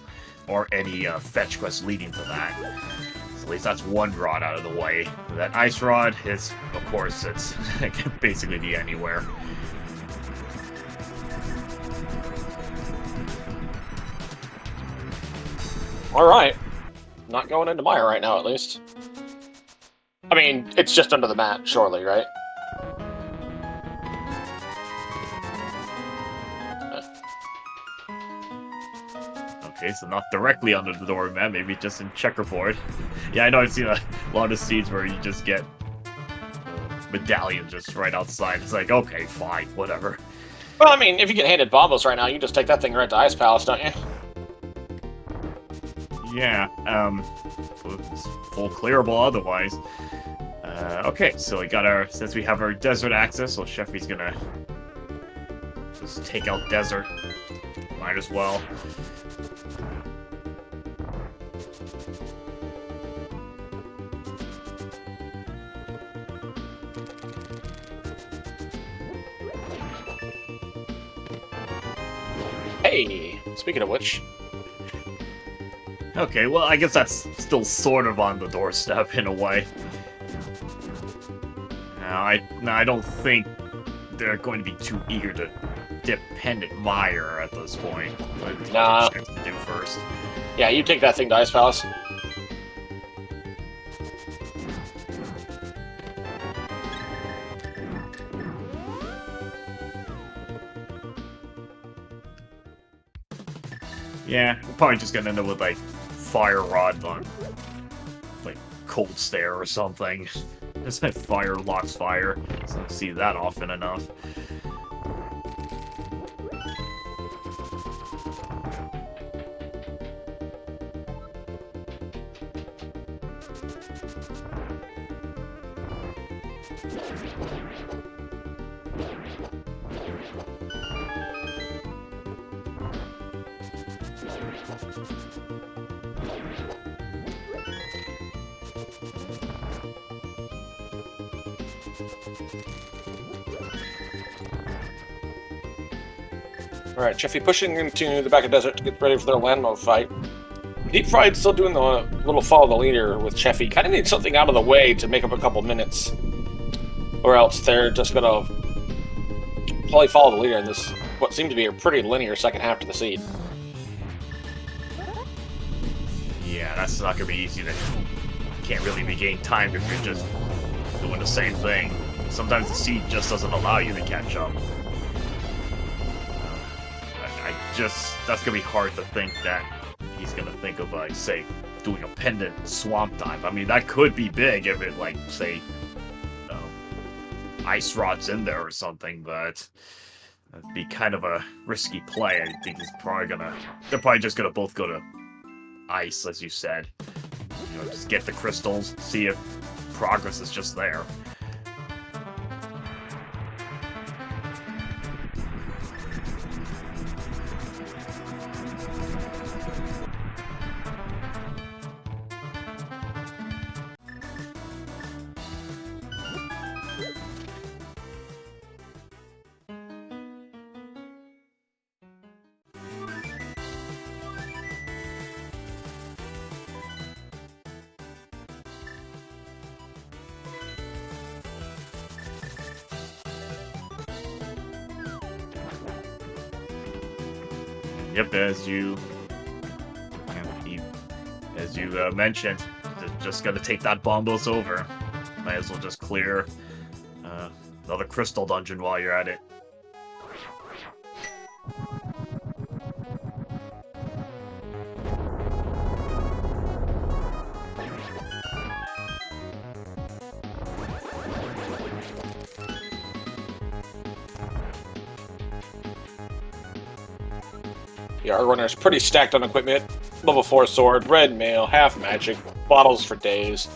or any fetch quest leading to that. So at least that's one rod out of the way. That Ice Rod is, of course, it's it can basically be anywhere. Alright. Not going into Mire right now, at least. I mean, it's just under the mat, surely, right? Okay, so not directly under the doormat, maybe just in checkerboard. Yeah, I know I've seen a lot of scenes where you just get medallion just right outside. It's like, okay, fine, whatever. Well, I mean, if you get handed bombos right now, you just take that thing right to Ice Palace, don't you? Yeah, it's full clearable otherwise. Okay, so we got our, since we have our desert access, so Cheffy's gonna just take out desert. Might as well. Hey, speaking of which. Okay, well, I guess that's still sort of on the doorstep in a way. I don't think they're going to be too eager to dip Pendant Mire at this point. But nah. To do first. Yeah, you take that thing to Ice Palace. Yeah, we're probably just gonna end up with like Fire Rod on like Cold Stare or something. It's like fire locks fire, so I see that often enough. Alright, Cheffy pushing into the back of desert to get ready for their land mode fight. Deepfried still doing the little follow the leader with Cheffy. Kind of needs something out of the way to make up a couple minutes. Or else they're just gonna probably follow the leader in this, what seemed to be a pretty linear second half to the seed. Yeah, that's not gonna be easy to... Can't really regain time if you're just doing the same thing. Sometimes the seed just doesn't allow you to catch up. That's gonna be hard to think that he's gonna think of, like, say, doing a pendant swamp dive. I mean, that could be big if it, like, say, Ice Rod's in there or something, but that'd be kind of a risky play. I think he's probably gonna... They're probably just gonna both go to Ice, as you said. You know, just get the crystals, see if progress is just there. Yep, as you mentioned, just gotta take that Bombos over. Might as well just clear another crystal dungeon while you're at it. Yeah, our runner's pretty stacked on equipment. Level 4 sword, red mail, half magic, bottles for days.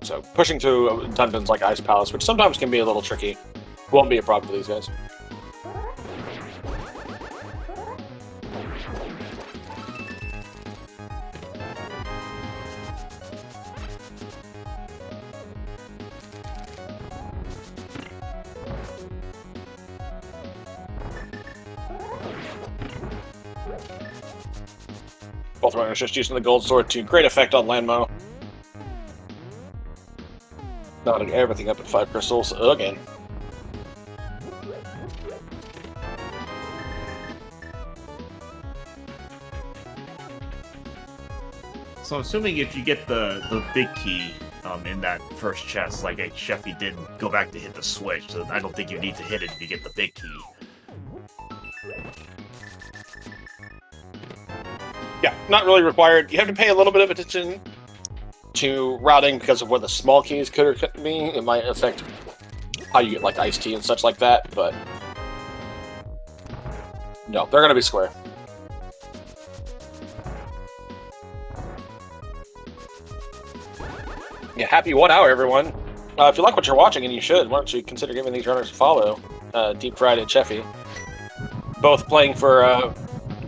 So pushing through dungeons like Ice Palace, which sometimes can be a little tricky, won't be a problem for these guys. Both runners just using the gold sword to great effect on Landmo. Knotting everything up at 5 crystals again. So I'm assuming if you get the big key in that first chest, like Cheffy did, go back to hit the switch. So I don't think you need to hit it if you get the big key. Yeah, not really required. You have to pay a little bit of attention to routing because of where the small keys could or couldn't be. It might affect how you get like iced tea and such like that, but no, they're gonna be square. Yeah, happy 1 hour, everyone. If you like what you're watching, and you should, why don't you consider giving these runners a follow? Deepfried and Cheffy. Both playing for,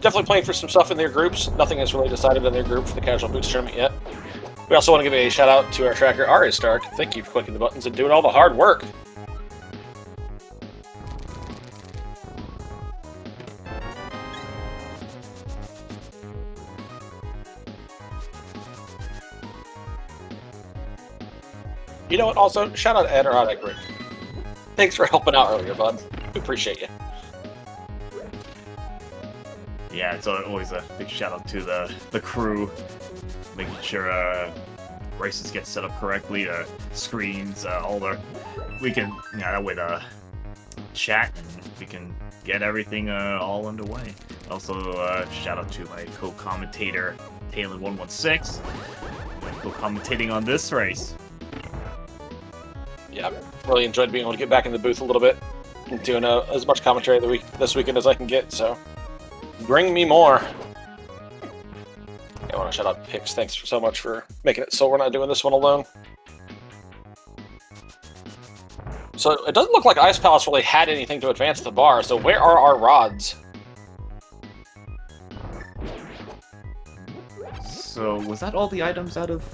definitely playing for some stuff in their groups. Nothing is really decided in their group for the Casual Boots tournament yet. We also want to give a shout out to our tracker, Aria Stark. Thank you for clicking the buttons and doing all the hard work. You know what? Also, shout out Ed or Rick. Thanks for helping out earlier, bud. We appreciate you. Yeah, it's always a big shout out to the crew, making sure races get set up correctly, screens, all the we can that way the chat and we can get everything all underway. Also, shout out to my co-commentator Talon116, co-commentating on this race. Yeah, really enjoyed being able to get back in the booth a little bit and doing as much commentary this weekend as I can get, so bring me more. I want to shout out Pix. Thanks so much for making it so we're not doing this one alone. So it doesn't look like Ice Palace really had anything to advance the bar, so where are our rods? So was that all the items out of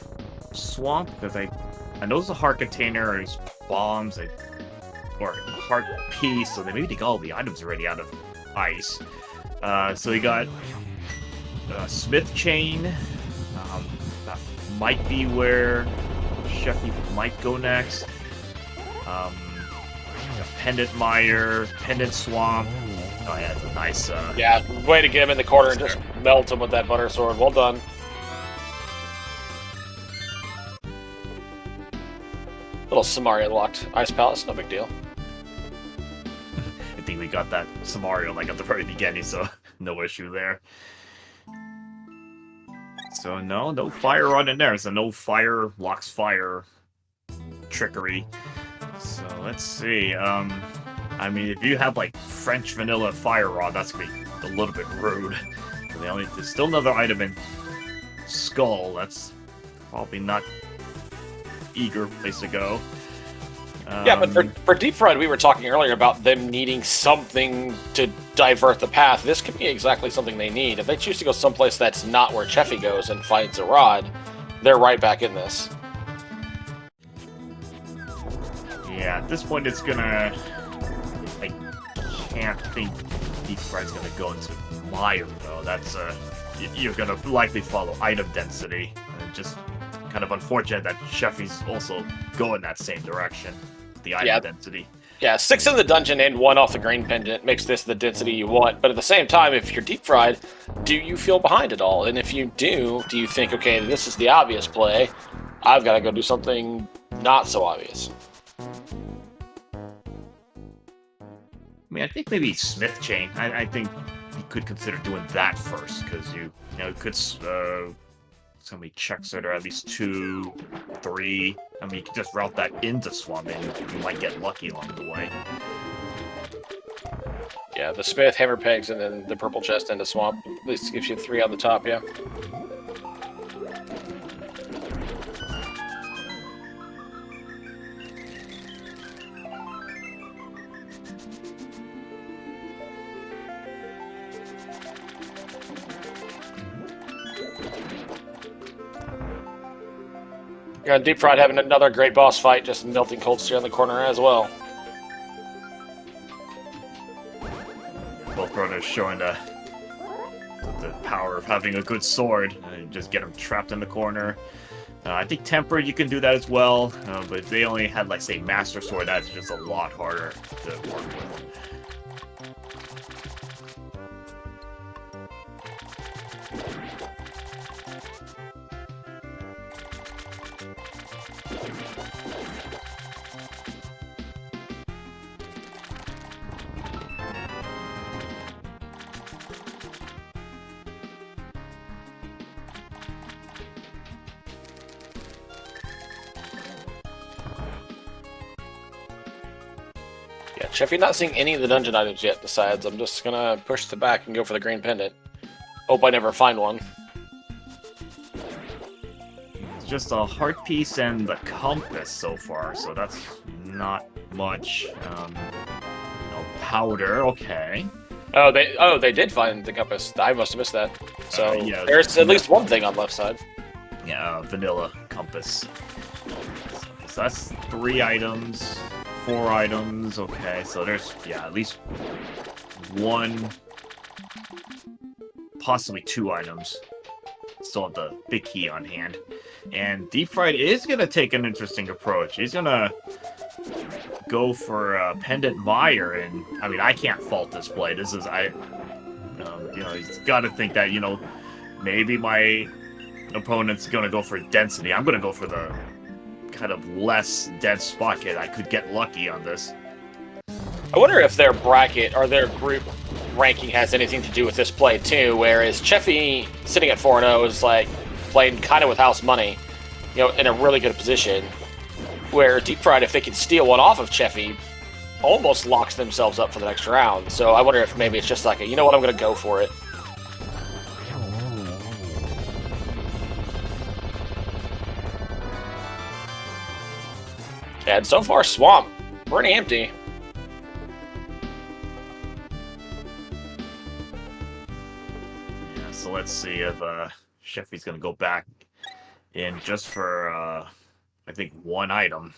Swamp? Because I know there's a heart container, there's bombs, or a heart piece, so maybe they got all the items already out of ice. So we got Smith Chain. That might be where Cheffy might go next. Pendant Mire, Pendant Swamp. Oh yeah, it's a nice... yeah, way to get him in the corner and just melt him with that butter sword. Well done. Little Samaria locked Ice Palace, no big deal. I think we got that Samaria like at the very beginning, so no issue there. So no fire rod in there. So no fire locks fire trickery. So let's see. I mean, if you have like French vanilla fire rod, that's gonna be a little bit rude. There's still another item in Skull. That's probably not eager place to go. Yeah, but for Deepfried, we were talking earlier about them needing something to divert the path. This could be exactly something they need. If they choose to go someplace that's not where Cheffy goes and finds a rod, they're right back in this. Yeah, at this point it's gonna... I can't think Deepfried's gonna go into Mire, though. That's, you're gonna likely follow item density. Just kind of unfortunate that Cheffy's also going that same direction. The item density. Yeah, 6 in the dungeon and 1 off the grain pendant makes this the density you want. But at the same time, if you're Deepfried, do you feel behind at all? And if you do you think, okay, this is the obvious play, I've got to go do something not so obvious? I mean, I think maybe Smith Chain. I think you could consider doing that first, because you could so many checks that are at least 2, 3. I mean, you can just route that into Swamp, and you might get lucky along the way. Yeah, the Smith, Hammer Pegs, and then the purple chest into Swamp. At least gives you 3 on the top, yeah. Yeah, Deepfried having another great boss fight, just melting cold steel in the corner as well. Both runners showing the the power of having a good sword and just get them trapped in the corner. I think Tempered, you can do that as well, but they only had, like, say, Master Sword. That's just a lot harder to work with. Yeah, Cheffy not seeing any of the dungeon items yet, decides I'm just gonna push the back and go for the green pendant. Hope I never find one. It's just a heart piece and the compass so far, so that's not much. No powder, okay. Oh, they did find the compass. I must have missed that. So yeah, there's at least one thing on the left side. Yeah, vanilla compass. So that's 3 items, 4 items, okay, so there's, yeah, at least 1, possibly 2 items. Still have the big key on hand. And Deepfried is going to take an interesting approach. He's going to go for Pendant Mire, and, I mean, I can't fault this play. This is, you know, he's got to think that, you know, maybe my opponent's going to go for density. I'm going to go for the kind of less dense spot kit. I could get lucky on this. I wonder if their bracket or their group ranking has anything to do with this play too, whereas Cheffy sitting at 4-0 is like playing kind of with house money, you know, in a really good position, where Deepfried, if they can steal one off of Cheffy, almost locks themselves up for the next round. So I wonder if maybe it's just like, you know what, I'm going to go for it. And so far, Swamp, pretty empty. Yeah, so let's see if Cheffy's going to go back in just for, I think, 1 item.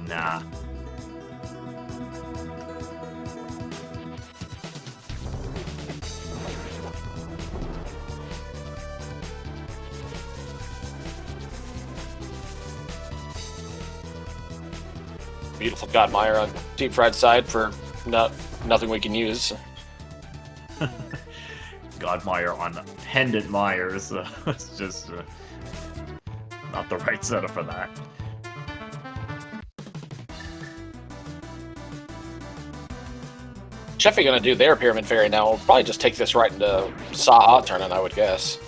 Nah. Beautiful Godmire on Deepfried's side for nothing we can use. Godmire on Pendant Mire, so it's just not the right setup for that. Cheffy gonna do their Pyramid Fairy now. We'll probably just take this right into Saha turn-in, I would guess.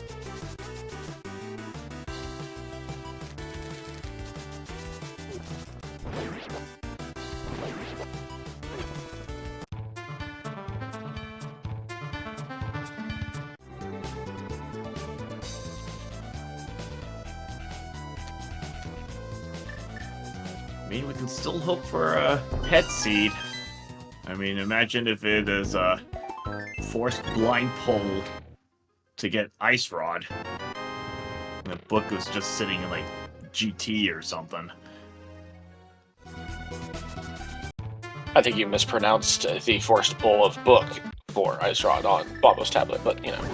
I mean, we can still hope for a pet seed. I mean, imagine if it is a forced blind pull to get Ice Rod. And the book was just sitting in, like, GT or something. I think you mispronounced the forced pull of book for Ice Rod on Bonbo's tablet, but, you know.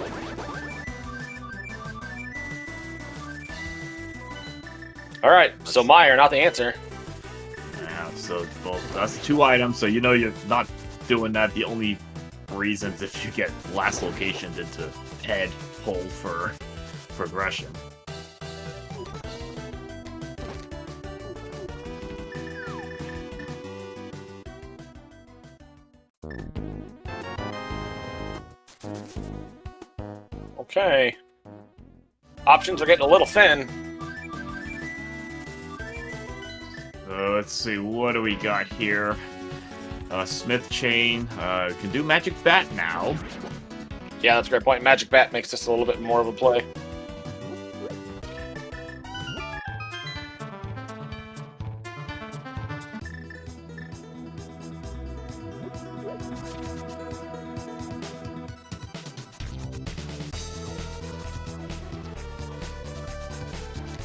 Alright, so Mire, not the answer. Yeah, so both, that's 2 items, so you know you're not doing that. The only reasons if you get last location into head pull for progression. Okay. Options are getting a little thin. Let's see, what do we got here? Smith Chain. Can do Magic Bat now. Yeah, that's a great point. Magic Bat makes this a little bit more of a play.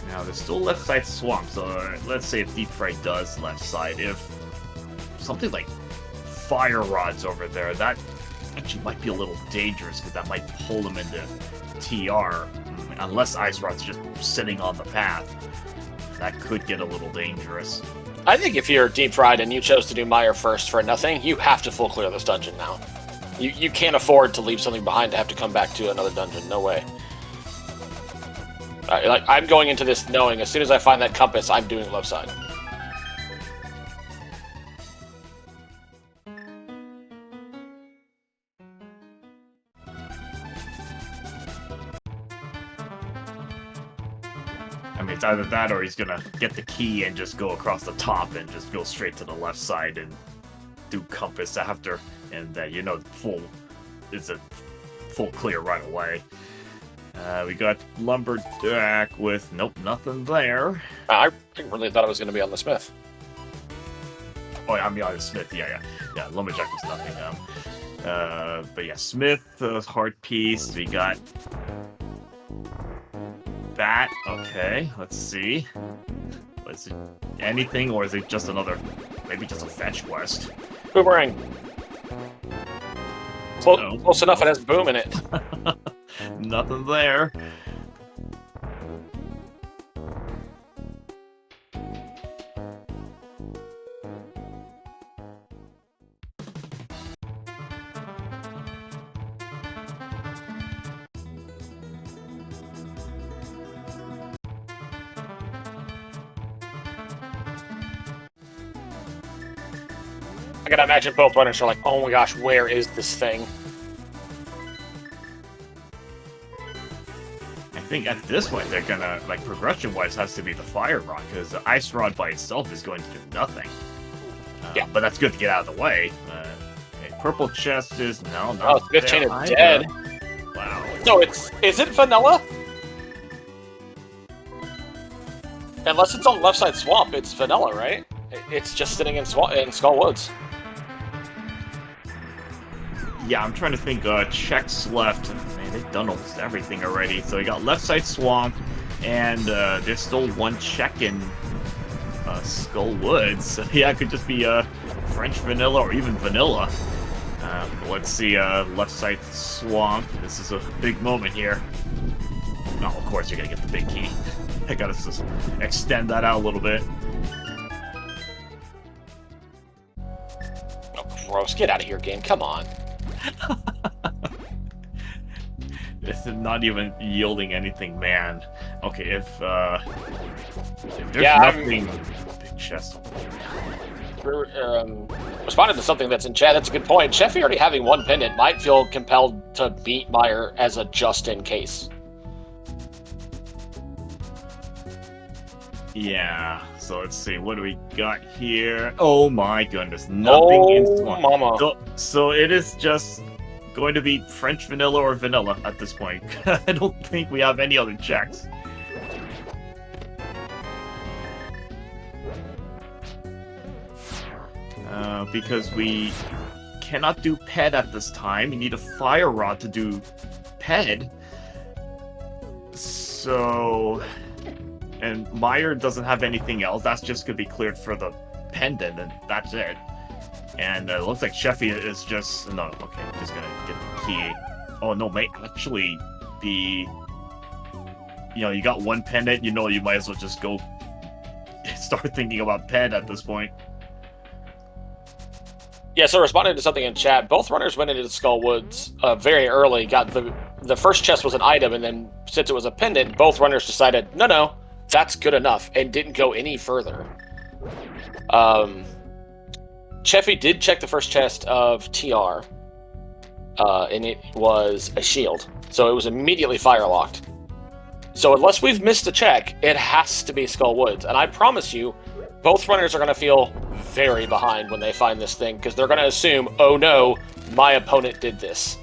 Now, there's still left side swamp, so let's say if Deepfried does left side, if something like Fire Rod's over there, that actually might be a little dangerous because that might pull him into TR. Unless Ice Rod's just sitting on the path. That could get a little dangerous. I think if you're Deep Fried and you chose to do Meyer first for nothing, you have to full clear this dungeon now. You can't afford to leave something behind to have to come back to another dungeon. No way. Like, I'm going into this knowing as soon as I find that compass, I'm doing left side. I mean, it's either that or he's gonna get the key and just go across the top and just go straight to the left side and do compass after, and you know, it's a full clear right away. We got Lumberjack with nope, nothing there. I really thought it was going to be on the Smith. Oh, yeah, I mean on the Smith, yeah. Lumberjack was nothing. But yeah, Smith, hard piece. We got Bat. Okay, let's see. Was it anything, or is it just another, maybe just a fetch quest? Boomerang. Close enough. It has boom in it. Nothing there. I gotta imagine both runners are like, oh my gosh, where is this thing? I think at this point they're gonna, like, progression-wise, has to be the Fire Rod, because the Ice Rod by itself is going to do nothing. Yeah. But that's good to get out of the way. Okay, purple chest is, no, Oh, Smith Chain is dead. Wow. No, is it vanilla? Unless it's on left side swamp, it's vanilla, right? It's just sitting in Skull Woods. Yeah, I'm trying to think, checks left. Man, they've done almost everything already. So we got left side swamp, and there's still one check in Skull Woods. So yeah, it could just be French vanilla or even vanilla. Let's see, left side swamp. This is a big moment here. Oh, of course you're gonna get the big key. I gotta just extend that out a little bit. Oh, gross. Get out of here, game. Come on. This is not even yielding anything, man. Okay, if there's nothing... Big chest. Responded to something that's in chat. That's a good point. Cheffy already having one pendant might feel compelled to beat Meyer as a just in case. Yeah, so let's see, what do we got here? Oh my goodness, nothing in swamp. Mama. So it is just going to be French vanilla or vanilla at this point. I don't think we have any other checks. Because we cannot do PED at this time. You need a Fire Rod to do PED. So... And Meyer doesn't have anything else. That's just going to be cleared for the pendant, and that's it. And it looks like Cheffy is just... No, okay, just going to get the key. Oh, no, mate, actually, the... You know, you got one pendant, you know you might as well just go start thinking about PED at this point. Yeah, so responding to something in chat, both runners went into the Skull Woods very early, got the first chest was an item, and then since it was a pendant, both runners decided, no, that's good enough, and didn't go any further. Cheffy did check the first chest of TR, and it was a shield, so it was immediately fire-locked. So unless we've missed a check, it has to be Skull Woods, and I promise you, both runners are going to feel very behind when they find this thing, because they're going to assume, oh no, my opponent did this.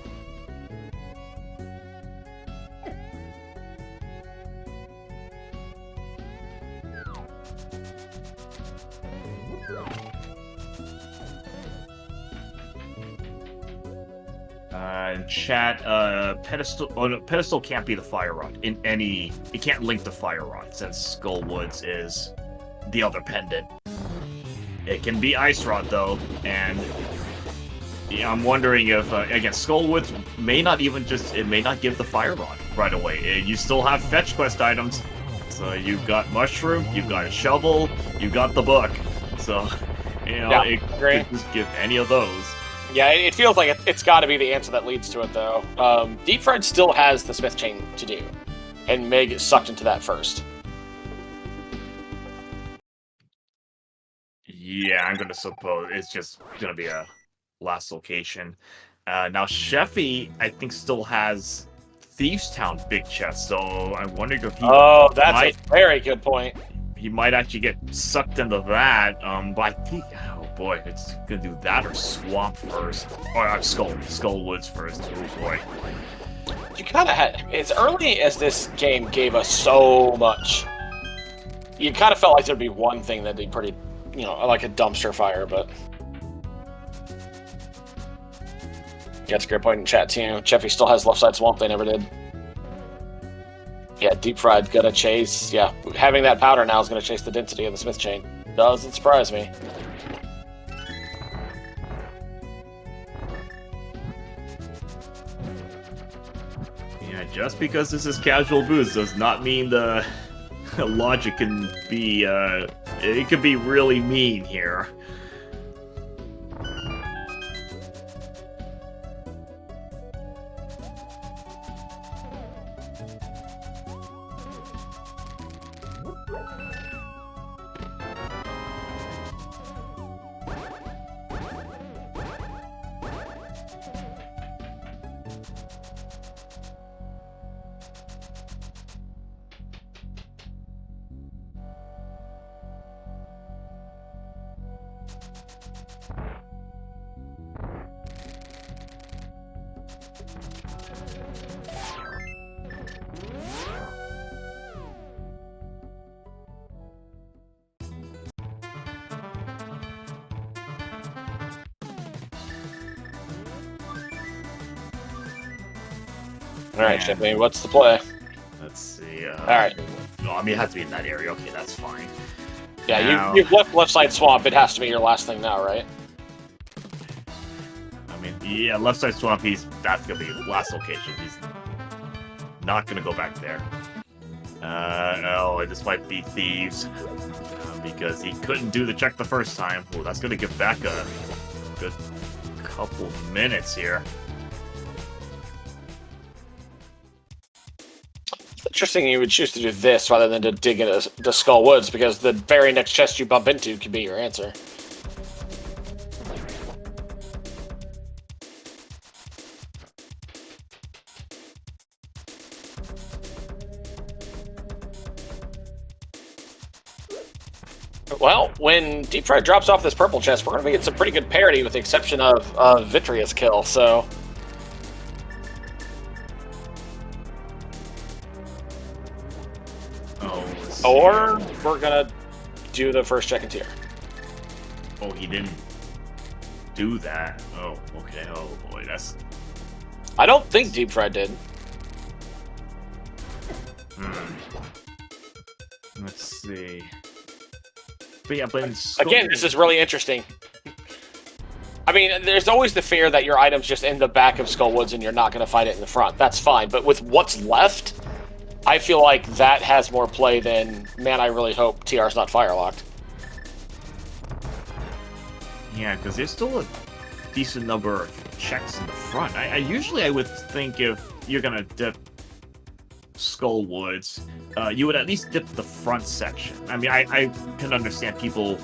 In chat, pedestal. Oh no, pedestal can't be the Fire Rod in any. It can't link the Fire Rod since Skull Woods is the other pendant. It can be Ice Rod though, and Yeah, I'm wondering if again, Skullwoods may not even it may not give the fire rod right away. You still have fetch quest items, so you've got mushroom, you've got a shovel, you've got the book. So it could just give any of those. Yeah, it feels like it's got to be the answer that leads to it, though. Deepfried still has the smith chain to do, and may get sucked into that first. Yeah, I'm gonna suppose it's just gonna be a last location. Now Cheffy, I think, still has Thieves Town big chest, so I'm wondering if he. Oh, that's a very good point. He might actually get sucked into that. But I think, oh boy, it's gonna do that or Swamp first, or Skullwoods first. Oh boy. You kind of had, as early as this game gave us so much, you kind of felt like there'd be one thing that'd be pretty, like a dumpster fire, but. Yeah, that's a great point in chat, too. Cheffy still has left side swamp, they never did. Yeah, Deepfried gonna chase. Yeah, having that powder now is gonna chase the density of the smith chain. Doesn't surprise me. Yeah, just because this is casual boost does not mean the logic can be, it could be really mean here. All right, Cheffy, what's the play? Let's see. All right. No, I mean, it has to be in that area. Okay, that's fine. Yeah, now, you've left side swamp. It has to be your last thing now, right? I mean, yeah, left side swamp. That's gonna be last location. He's not gonna go back there. No, this might be thieves because he couldn't do the check the first time. Oh, that's gonna give back a good couple minutes here. Interesting you would choose to do this rather than to dig into the Skullwoods, because the very next chest you bump into could be your answer. Well, when Deepfried drops off this purple chest, we're going to be getting some pretty good parity with the exception of Vitreous kill, so... Or we're gonna do the first check and tier. Oh, he didn't do that. Oh, okay. Oh boy, that's. I don't think Deepfried did. Let's see. But yeah, but again, this is really interesting. I mean, there's always the fear that your item's just in the back of Skullwoods and you're not going to find it in the front. That's fine, but with what's left, I feel like that has more play than, man, I really hope TR's not firelocked. Yeah, because there's still a decent number of checks in the front. I would think if you're going to dip Skullwoods, you would at least dip the front section. I mean, I can understand people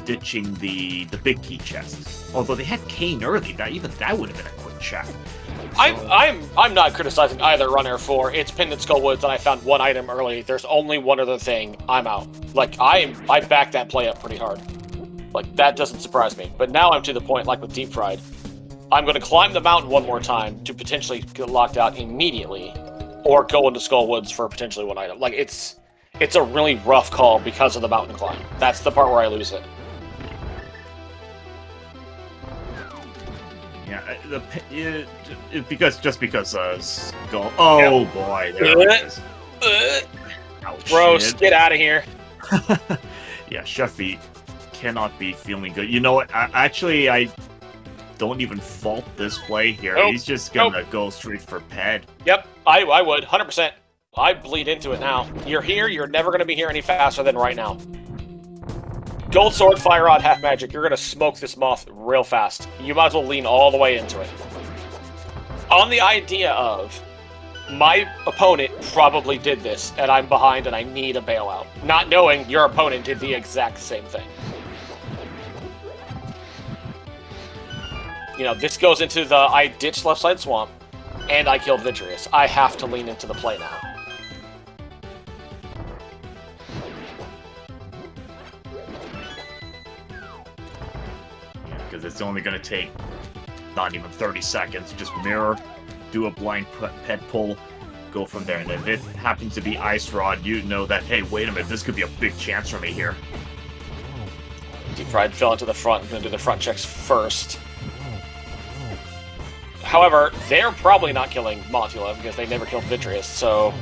ditching the big key chest. Although they had Kane early, that would have been a quick check. So. I'm not criticizing either runner for it's pinned at Skullwoods and I found one item early. There's only one other thing. I'm out. Like I back that play up pretty hard. Like that doesn't surprise me. But now I'm to the point, like with Deepfried, I'm going to climb the mountain one more time to potentially get locked out immediately, or go into Skullwoods for potentially one item. Like it's a really rough call because of the mountain climb. That's the part where I lose it. Yeah, because Skull. Oh yeah. Boy, there it is. Ouch, gross! Get out of here. Yeah, Cheffy cannot be feeling good. You know what? I don't even fault this play here. Nope. He's just gonna go straight for Ped. Yep, I would, 100%. I bleed into it now. You're here, you're never going to be here any faster than right now. Gold Sword, Fire Rod, Half Magic, you're going to smoke this moth real fast. You might as well lean all the way into it. On the idea of, my opponent probably did this, and I'm behind and I need a bailout. Not knowing your opponent did the exact same thing. You know, this goes into the I ditched left side swamp, and I killed Vitreous. I have to lean into the play now. Because it's only going to take not even 30 seconds. Just mirror, do a blind pet pull, go from there. And if it happens to be Ice Rod, you know that, hey, wait a minute, this could be a big chance for me here. Deepfried fell into the front. I'm going to do the front checks first. However, they're probably not killing Mothula because they never killed Vitreous, so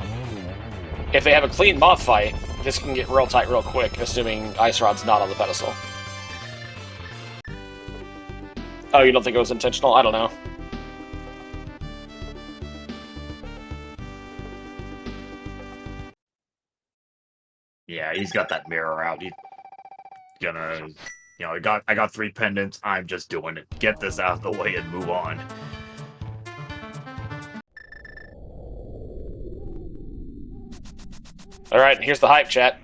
if they have a clean moth fight, this can get real tight real quick, assuming Ice Rod's not on the pedestal. Oh, you don't think it was intentional? I don't know. Yeah, he's got that mirror out. He's gonna, you know, I got 3 pendants. I'm just doing it. Get this out of the way and move on. Alright, here's the hype, chat.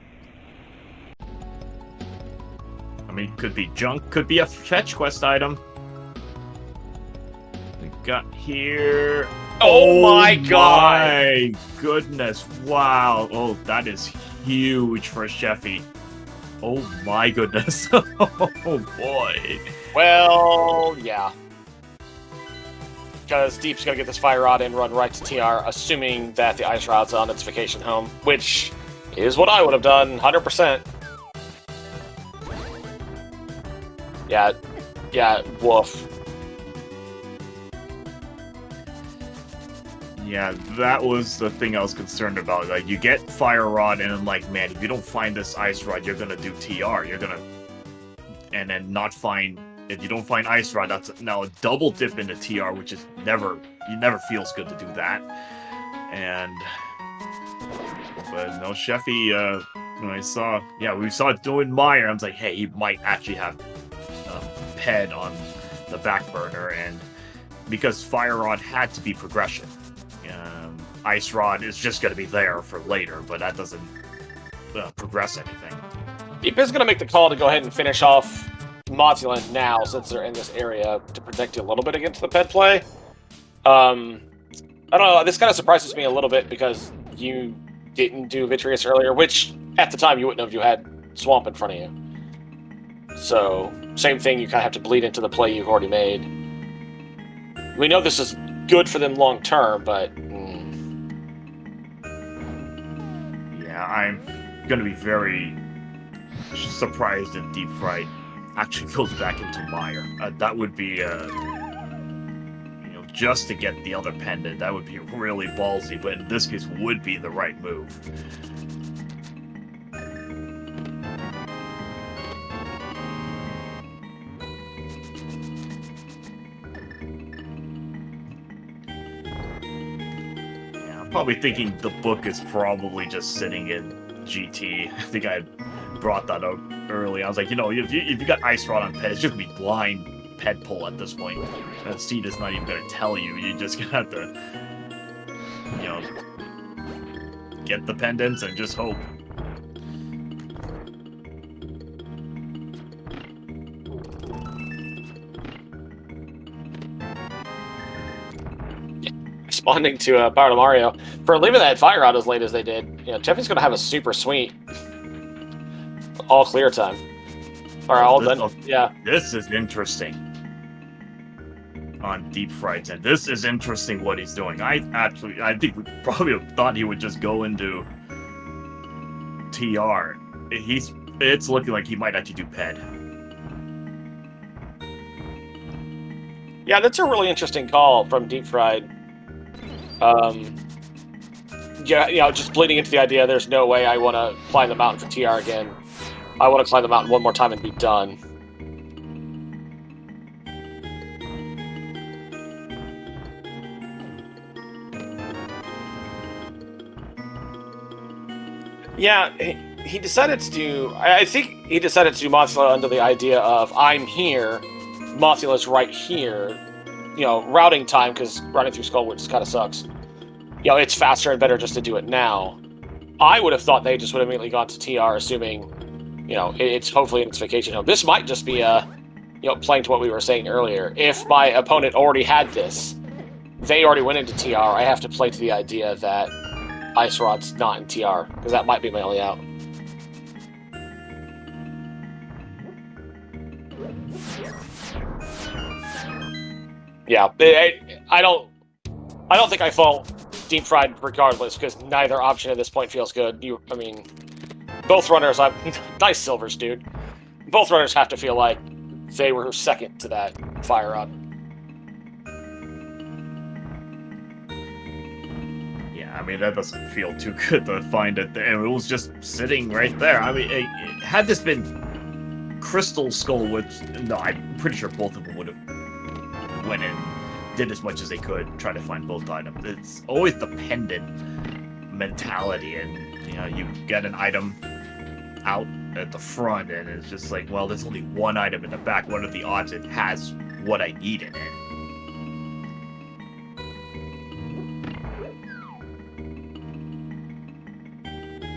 I mean, could be junk, could be a fetch quest item. We got here. Oh my god! My goodness, wow. Oh, that is huge for cheffy. Oh my goodness. Oh boy. Well, yeah. Because Deep's gonna get this Fire Rod and run right to TR, assuming that the Ice Rod's on its vacation home, which is what I would have done, 100%. Yeah, woof. Yeah, that was the thing I was concerned about. Like, you get Fire Rod, and I'm like, man, if you don't find this Ice Rod, you're gonna do TR. You're gonna... And then not find... If you don't find Ice Rod, that's now a double dip into TR, which is never... It never feels good to do that. And... But no, cheffy, when I saw... Yeah, we saw it doing Meyer, I was like, hey, he might actually have Ped on the back burner, and... Because Fire Rod had to be progression. Ice Rod is just going to be there for later, but that doesn't progress anything. Deep is going to make the call to go ahead and finish off Mothula now, since they're in this area, to protect you a little bit against the pet play. I don't know, this kind of surprises me a little bit, because you didn't do Vitreous earlier, which, at the time, you wouldn't have. You had Swamp in front of you. So, same thing, you kind of have to bleed into the play you've already made. We know this is good for them long term, but... Yeah, I'm gonna be very surprised if Deepfried actually goes back into Meyer. That would be, you know, just to get the other pendant, that would be really ballsy, but in this case would be the right move. Probably thinking the book is probably just sitting in GT. I think I brought that up early. I was like, you know, if you got Ice Rod on Ped, it's just gonna be blind Ped pull at this point. That seed is not even gonna tell you. You're just gonna have to, you know, get the pendants and just hope. Responding to Power to Mario for leaving that Fire Rod as late as they did. You know, Cheffy's gonna have a super sweet all clear time, or all done. Yeah, this is interesting on Deepfried's end. This is interesting what he's doing. I think we probably thought he would just go into TR. It's looking like he might actually do Ped. Yeah, that's a really interesting call from Deepfried. Yeah, you know, just bleeding into the idea, there's no way I want to climb the mountain for TR again. I want to climb the mountain one more time and be done. Yeah, he decided to do. I think he decided to do Mothula under the idea of I'm here, Mothula's right here. You know, routing time, because running through Skullwoods kind of sucks. You know, it's faster and better just to do it now. I would have thought they just would have immediately gone to TR, assuming, you know, it's hopefully in its vacation home. This might just be you know, playing to what we were saying earlier. If my opponent already had this, they already went into TR, I have to play to the idea that Ice Rod's not in TR, because that might be my only out. Yeah, I don't think I fault Deepfried regardless, because neither option at this point feels good. I mean, both runners, nice silvers, dude. Both runners have to feel like they were second to that fire up. Yeah, I mean, that doesn't feel too good to find it there. It was just sitting right there. I mean, had this been Crystal Skullwoods, no, I'm pretty sure both of them would have went in, did as much as they could, try to find both items. It's always the pendant mentality, and you know, you get an item out at the front, and it's just like, well, there's only one item in the back. What are the odds it has what I need in it?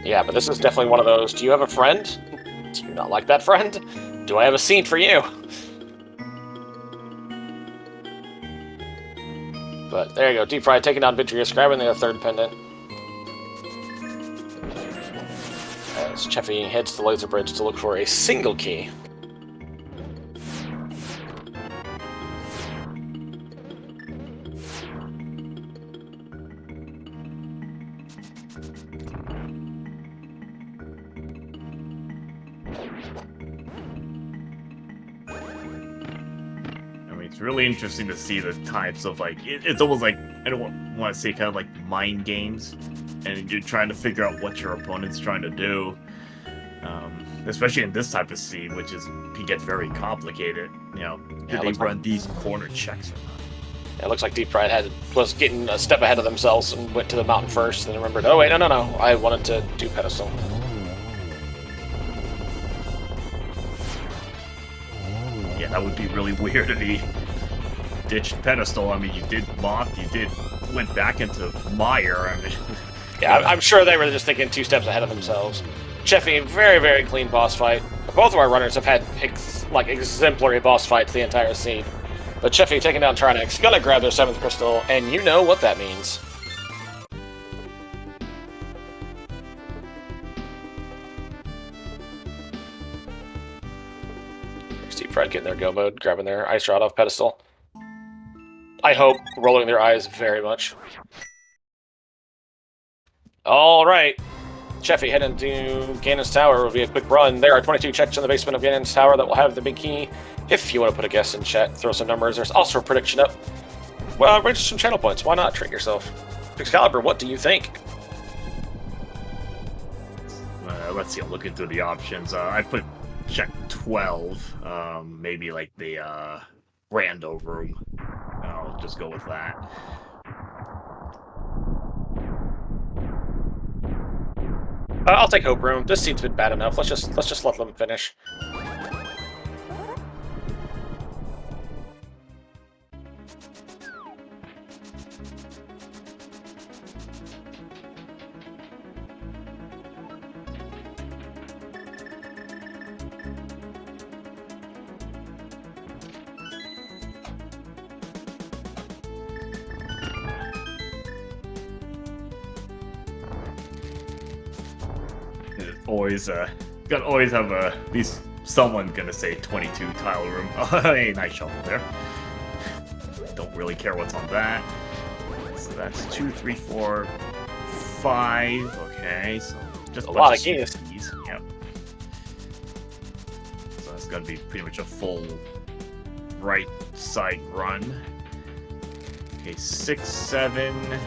Yeah, but this is definitely one of those, do you have a friend? Do you not like that friend? Do I have a scene for you? But there you go, Deepfried taking down Vitreous, grabbing the third pendant. As Cheffy heads to the laser bridge to look for a single key. It's really interesting to see the types of, like, it's almost like, I don't want to say kind of like mind games, and you're trying to figure out what your opponent's trying to do, especially in this type of scene, which can get very complicated. You know, did they run these corner checks or not? It looks like Deepfried was getting a step ahead of themselves and went to the mountain first, and then remembered, oh wait, no, I wanted to do pedestal. Yeah, that would be really weird if he ditched pedestal. I mean, you did Moth, went back into Mire. I mean, yeah, I'm sure they were just thinking 2 steps ahead of themselves. Cheffy, very, very clean boss fight. Both of our runners have had exemplary boss fights the entire scene. But Cheffy taking down Trinex, gonna grab their 7th crystal, and you know what that means. Deepfried getting their go mode, grabbing their ice rod off pedestal. I hope, rolling their eyes very much. Alright. Cheffy heading to Ganon's Tower will be a quick run. There are 22 checks in the basement of Ganon's Tower that will have the big key. If you want to put a guess in chat, throw some numbers. There's also a prediction up. Well, register some channel points. Why not? Treat yourself. Excalibur, what do you think? Let's see, I'm looking through the options. I put check 12, maybe like the rando room. I'll just go with that. I'll take Hope Room. This scene's been bad enough. Let's just let them finish. Gotta always have at least someone gonna say 22 tile room. Oh, hey, nice shuffle there. Don't really care what's on that. So that's 2, 3, 4, 5. Okay, so just a lot of keys. Yep. So that's gonna be pretty much a full right side run. Okay, 6, 7.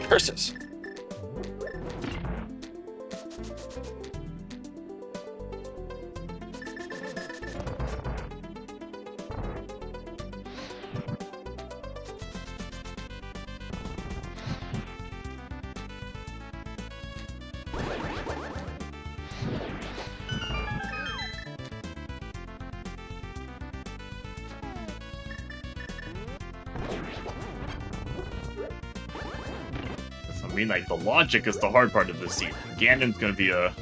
Curses. mean, like, the logic is the hard part of this scene. Ganon's gonna be a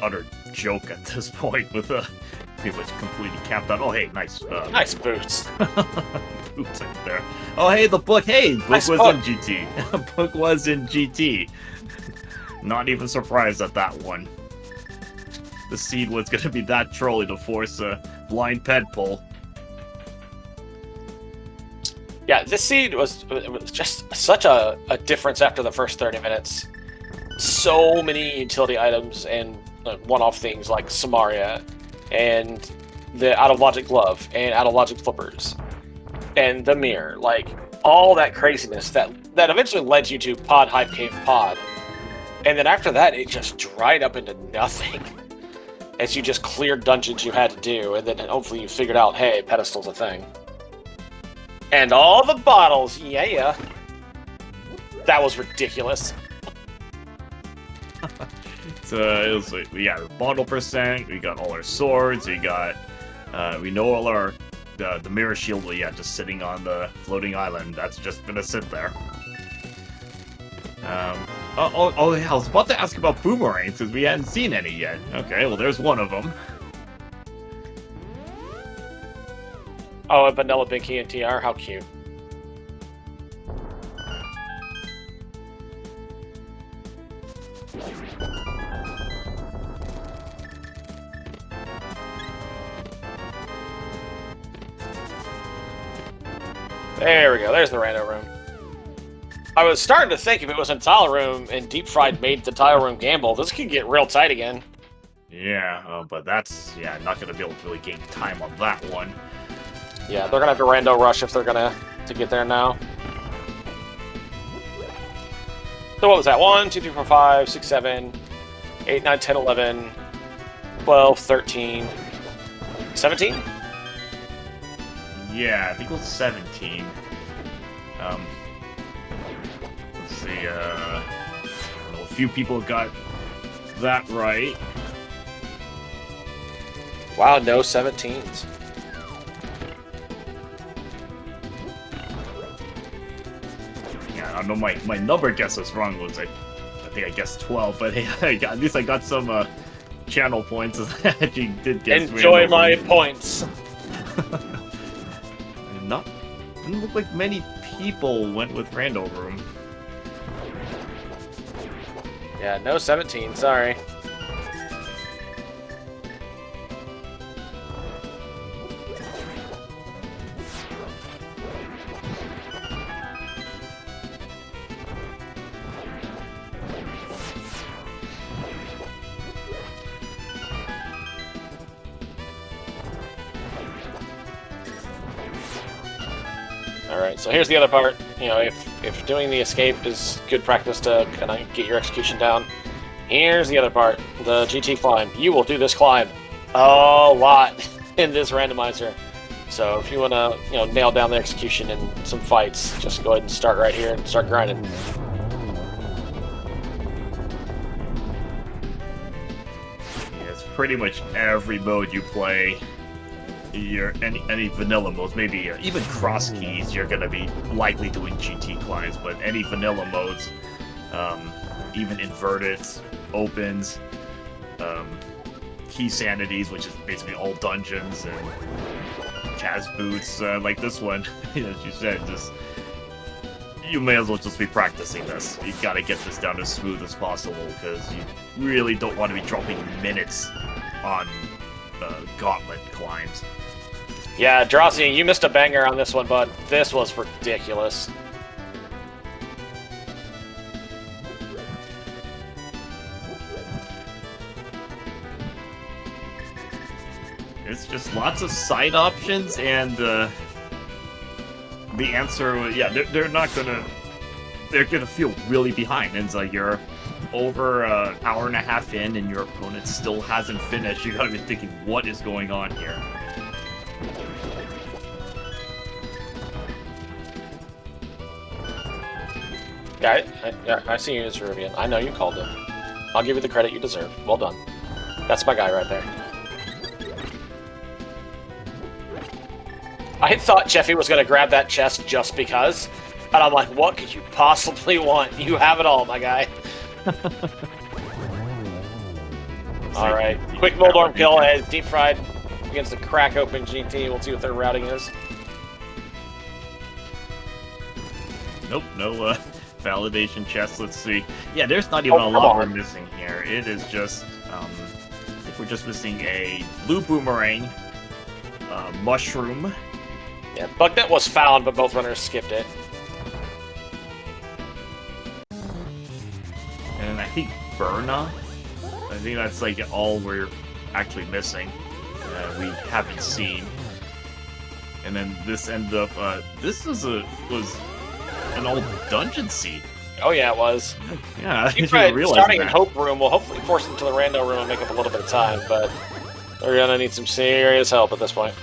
utter joke at this point with pretty much completely capped out. Oh, hey, nice. Nice boots. Boots right there. Oh, hey, the book. Hey, book Nice was book. in GT. Book was in GT. Not even surprised at that one. The seed was gonna be that trolly to force a blind pet pull. Yeah, this seed was just such a difference after the first 30 minutes. So many utility items and one-off things like Samaria and the out-of-logic glove and out-of-logic flippers and the mirror. Like, all that craziness that eventually led you to Pod Hype Cave Pod. And then after that, it just dried up into nothing. As you just cleared dungeons you had to do, and then hopefully you figured out, hey, pedestal's a thing. And all the bottles, yeah. That was ridiculous. So it was like, yeah, bottle percent. We got all our swords. We got, we know all our the mirror shield. Well, yeah, just sitting on the floating island. That's just gonna sit there. Oh, yeah, I was about to ask about boomerangs because we hadn't seen any yet. Okay, well, there's one of them. Oh, and Vanilla Binky and TR, how cute. There we go, there's the rando room. I was starting to think if it was a tile room and Deep Fried made the tile room gamble, this could get real tight again. Yeah, but that's, yeah, not gonna be able to really gain time on that one. Yeah, they're gonna have to rando rush if they're gonna to get there now. So what was that? 1, 2, 3, 4, 5, 6, 7, 8, 9, 10, 11, 12, 13, 17? Yeah, I think it was 17. Let's see, I don't know, a few people got that right. Wow, no 17s. Yeah, I don't know, my number guess was wrong. Was I think I guessed 12, but hey, at least I got some channel points that you did get. Enjoy my points. Didn't look like many people went with Rando Room. Yeah, no 17, sorry. Alright, so here's the other part. You know, if doing the escape is good practice to kind of get your execution down, here's the other part. The GT climb. You will do this climb a lot in this randomizer. So if you want to, you know, nail down the execution in some fights, just go ahead and start right here and start grinding. Yeah, it's pretty much every mode you play. Any vanilla modes, maybe even cross keys, you're gonna be likely doing GT climbs, but any vanilla modes, even inverted, opens, key sanities, which is basically all dungeons, and Chaz boots, like this one, as you said, just you may as well just be practicing this. You gotta get this down as smooth as possible, because you really don't want to be dropping minutes on gauntlet climbs. Yeah, Drosy, you missed a banger on this one, bud. This was ridiculous. It's just lots of side options, and the answer, yeah, they're not gonna, they're gonna feel really behind. And it's like you're over an hour and a half in, and your opponent still hasn't finished. You gotta be thinking, what is going on here? Yeah, I see you as Rubian. I know you called him. I'll give you the credit you deserve. Well done. That's my guy right there. I thought Cheffy was going to grab that chest just because. And I'm like, what could you possibly want? You have it all, my guy. All right, quick Moldorm kill as Deepfried begins to crack open GT. We'll see what their routing is. Nope, no validation chest. Let's see. Yeah, there's not even a lot we're missing here. It is just, I think we're just missing a blue boomerang, mushroom. Yeah, Bucknet was found, but both runners skipped it. And I think Burna. I think that's like all we're actually missing. We haven't seen. And then this ended up. This was an old dungeon seed. Oh yeah, it was. Yeah, I didn't Starting realize in Hope Room will hopefully force them to the Rando Room and make up a little bit of time, but they're gonna need some serious help at this point.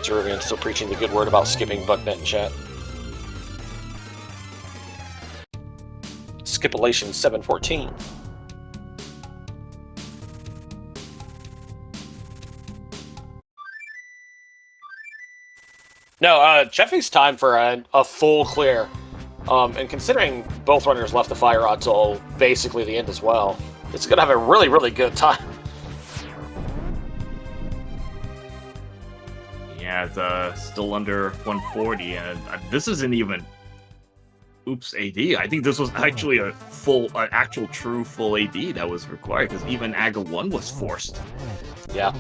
Jerubian still preaching the good word about skipping Bucknet in chat. Skipulation 714. No, Cheffy's time for a full clear. And considering both runners left the fire rod till basically the end as well, it's going to have a really, really good time. Yeah, it's still under 140, and this isn't even... Oops, AD. I think this was actually a actual true full AD that was required, because even AGA 1 was forced. Yeah.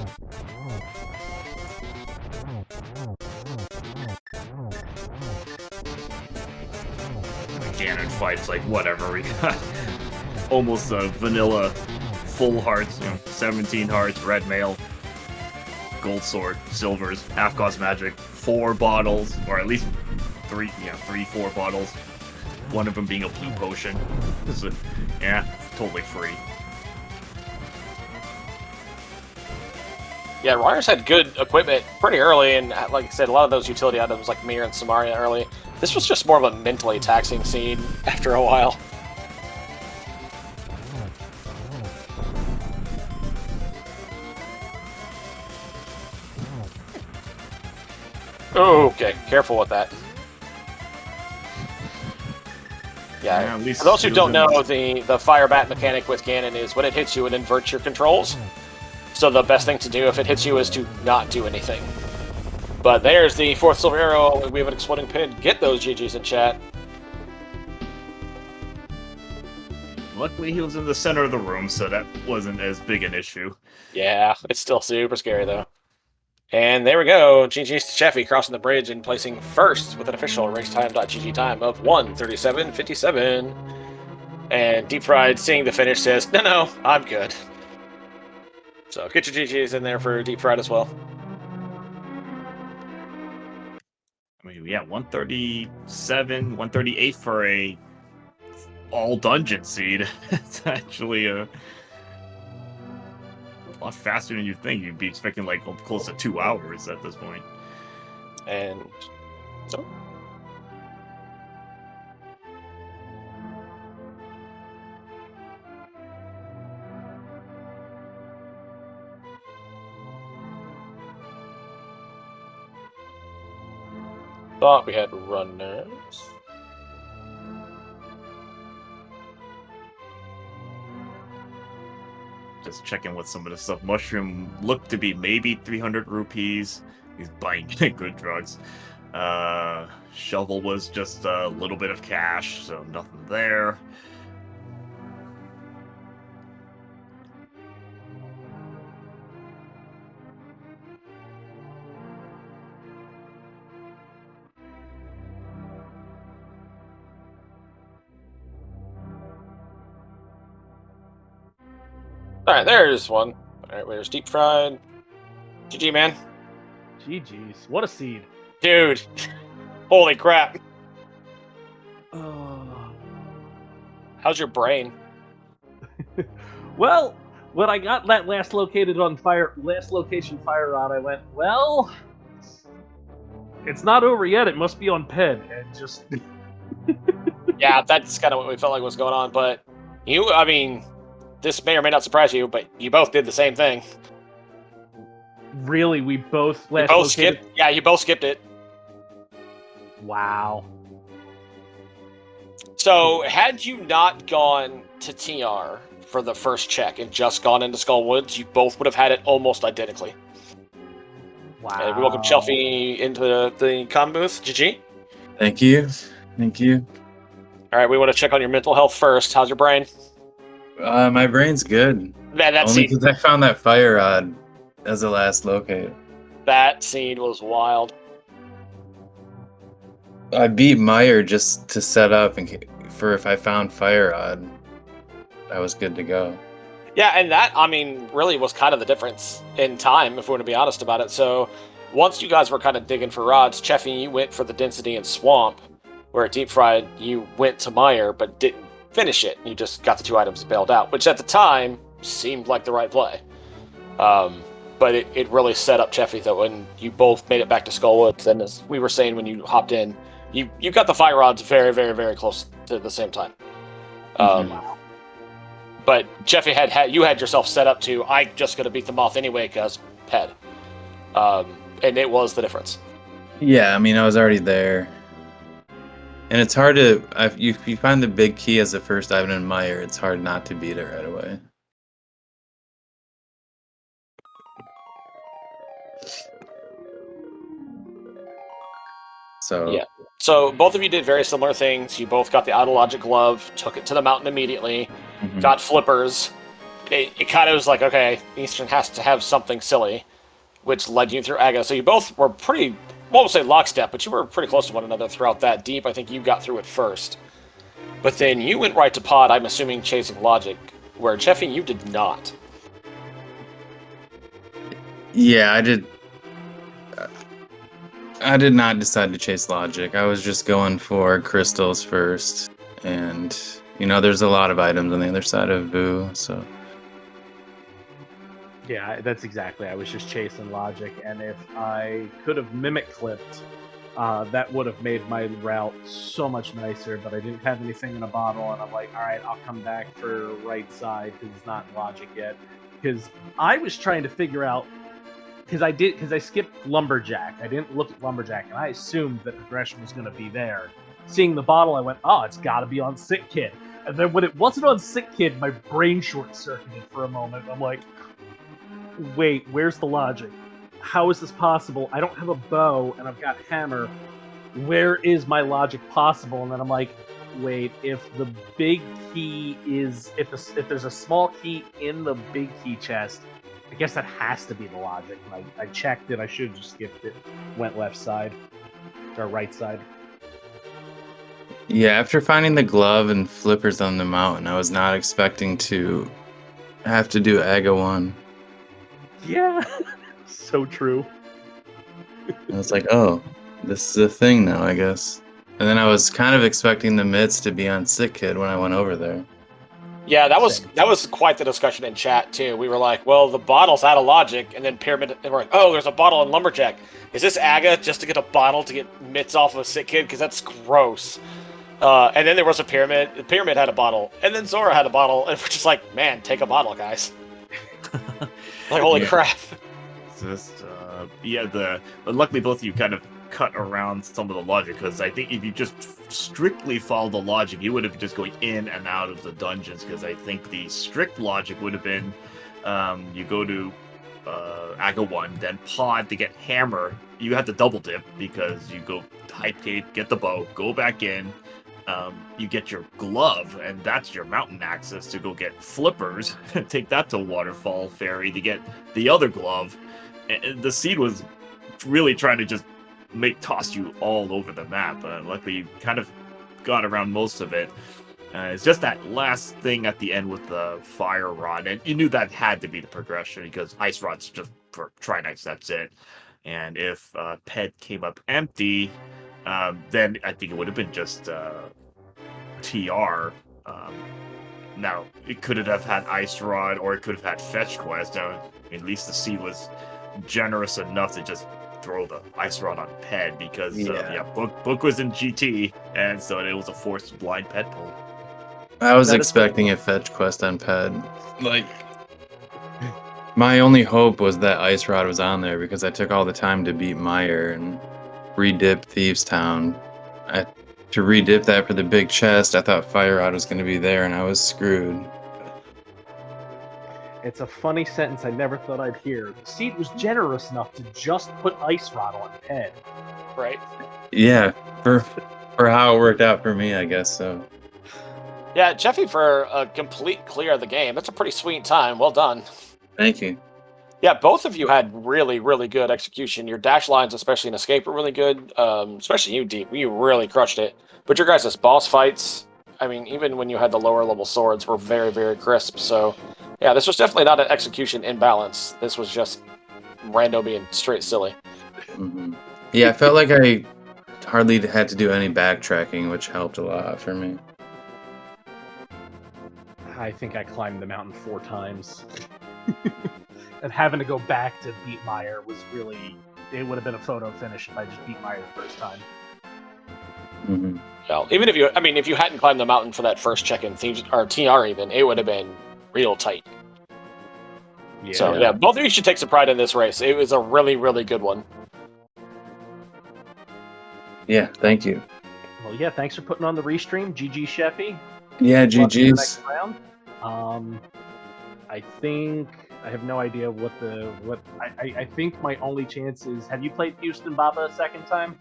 Ganon fights like whatever. We got almost a vanilla full hearts, 17 hearts, red mail, gold sword, silvers, half cost magic, 4 bottles, or at least 4 bottles. One of them being a blue potion. Yeah, totally free. Yeah, Runners had good equipment pretty early, and like I said, a lot of those utility items like Mir and Samaria early. This was just more of a mentally taxing scene after a while. Oh, okay, careful with that. Yeah, for those who don't know, the fire bat mechanic with Ganon is when it hits you, it inverts your controls. So the best thing to do if it hits you is to not do anything. But there's the 4th silver arrow. We have an exploding pin. Get those GGs in chat. Luckily, he was in the center of the room, so that wasn't as big an issue. Yeah, it's still super scary, though. And there we go. GG's to Cheffy crossing the bridge and placing first with an official racetime.gg time of 1:37.57. And Deepfried, seeing the finish, says, no, I'm good. So get your GGs in there for Deepfried as well. I mean, yeah, 137, 138 for a all dungeon seed. It's actually a lot faster than you think. You'd be expecting like close to 2 hours at this point. And so thought we had runners. Just checking with some of the stuff. Mushroom looked to be maybe 300 rupees. He's buying good drugs. Shovel was just a little bit of cash, so nothing there. Alright, there's one. Alright, where's Deepfried? GG, man. GG's. What a seed. Dude. Holy crap. How's your brain? Well, when I got that last location fire rod, I went, well, it's not over yet. It must be on Ped. And just... Yeah, that's kind of what we felt like was going on. But I mean, this may or may not surprise you, but you both did the same thing. Really, we both You last both located. skipped. Yeah, you both skipped it. Wow. So, had you not gone to TR for the first check and just gone into Skull Woods, you both would have had it almost identically. Wow. We welcome Cheffy into the comm booth. GG. Thank you. Thank you. All right, we want to check on your mental health first. How's your brain? My brain's good. That Only seed, because I found that fire rod as the last locate. that seed was wild. I beat Meyer just to set up for if I found fire rod, I was good to go. Yeah, and that, I mean, really was kind of the difference in time, if we want to be honest about it. So, once you guys were kind of digging for rods, Cheffy, you went for the density and swamp, where at Deep Fried, you went to Meyer, but didn't finish it. You just got the 2 items bailed out, which at the time seemed like the right play. But it really set up Cheffy, though, when you both made it back to Skullwoods. And as we were saying when you hopped in, you got the fire rods very, very, very close to the same time. But Cheffy you had yourself set up to, I just gonna beat them off anyway because Ped. And it was the difference. Yeah, I mean, I was already there. And it's hard to, if you find the big key as the first item in Meyer, it's hard not to beat it right away. So Yeah. So both of you did very similar things. You both got the Autologic glove, took it to the mountain immediately, got flippers. It kind of was like, okay, Eastern has to have something silly, which led you through Aga. So you both were pretty, well, we'll say lockstep, but you were pretty close to one another throughout that deep. I think you got through it first. But then you went right to Pod, I'm assuming chasing Logic, where Cheffy, you did not. Yeah, I did not decide to chase Logic. I was just going for crystals first. And, you know, there's a lot of items on the other side of Vu, so. Yeah, that's exactly. I was just chasing Logic, and if I could have mimic clipped, that would have made my route so much nicer, but I didn't have anything in a bottle, and I'm like, all right, I'll come back for right side, because it's not Logic yet. Because I was trying to figure out, because I skipped Lumberjack. I didn't look at Lumberjack, and I assumed that progression was going to be there. Seeing the bottle, I went, oh, it's got to be on Sick Kid. And then when it wasn't on Sick Kid, my brain short-circuited for a moment. I'm like, wait, where's the logic? How is this possible? I don't have a bow, and I've got hammer. Where is my logic possible? And then I'm like, wait, if the big key is... If there's a small key in the big key chest, I guess that has to be the logic. And I checked it. I should have just skipped it. Went left side. Or right side. Yeah, after finding the glove and flippers on the mountain, I was not expecting to have to do Aga 1. Yeah, so true. I was like, oh, this is a thing now, I guess. And then I was kind of expecting the mitts to be on Sick Kid when I went over there. Yeah, that was quite the discussion in chat too. We were like, well, the bottle's out of Logic, and then Pyramid, and we're like, oh, there's a bottle in Lumberjack. Is this Aga just to get a bottle to get mitts off of a Sick Kid? Because that's gross. And then there was a Pyramid. The Pyramid had a bottle, and then Zora had a bottle, and we're just like, man, take a bottle, guys. Like, holy crap. So this, luckily both of you kind of cut around some of the logic, because I think if you just strictly followed the logic, you would have been just going in and out of the dungeons, because I think the strict logic would have been you go to Aga 1, then Pod to get Hammer. You have to double dip, because you go Hype Gate, get the bow, go back in, you get your glove, and that's your mountain access to go get flippers, take that to Waterfall Ferry to get the other glove. And the seed was really trying to just toss you all over the map. Luckily, you kind of got around most of it. It's just that last thing at the end with the fire rod, and you knew that had to be the progression, because ice rod's just for Trinites, that's it. And if Ped came up empty, then I think it would have been just TR. Now, it could have had Ice Rod, or it could have had Fetch Quest. Now, at least the seed was generous enough to just throw the Ice Rod on Ped, because Book was in GT, and so it was a forced blind Ped pull. I was expecting a Fetch Quest on Ped. Like, My only hope was that Ice Rod was on there because I took all the time to beat Meyer and redip Thieves Town. To redip that for the big chest, I thought Fire Rod was going to be there, and I was screwed. It's a funny sentence I never thought I'd hear. The seed was generous enough to just put Ice Rod on head. Right. Yeah, for how it worked out for me, I guess so. Yeah, Cheffy, for a complete clear of the game. That's a pretty sweet time. Well done. Thank you. Yeah, both of you had really, really good execution. Your dash lines, especially in Escape, were really good. Especially you, Deep. You really crushed it. But your guys' boss fights, I mean, even when you had the lower level swords, were very, very crisp. So, yeah, this was definitely not an execution imbalance. This was just rando being straight silly. Mm-hmm. Yeah, I felt like I hardly had to do any backtracking, which helped a lot for me. I think I climbed the mountain 4 times. And having to go back to beat Meyer was really... It would have been a photo finish if I just beat Meyer the first time. Mm-hmm. Well, even if you, I mean, if you hadn't climbed the mountain for that first check-in, or TR even, it would have been real tight. Yeah. So, yeah, both of you should take some pride in this race. It was a really, really good one. Yeah, thank you. Well, yeah, thanks for putting on the restream. GG, Cheffy. Yeah, Good luck in the GG's. next round. I think I have no idea what I think my only chance is. Have you played Houston Baba a second time?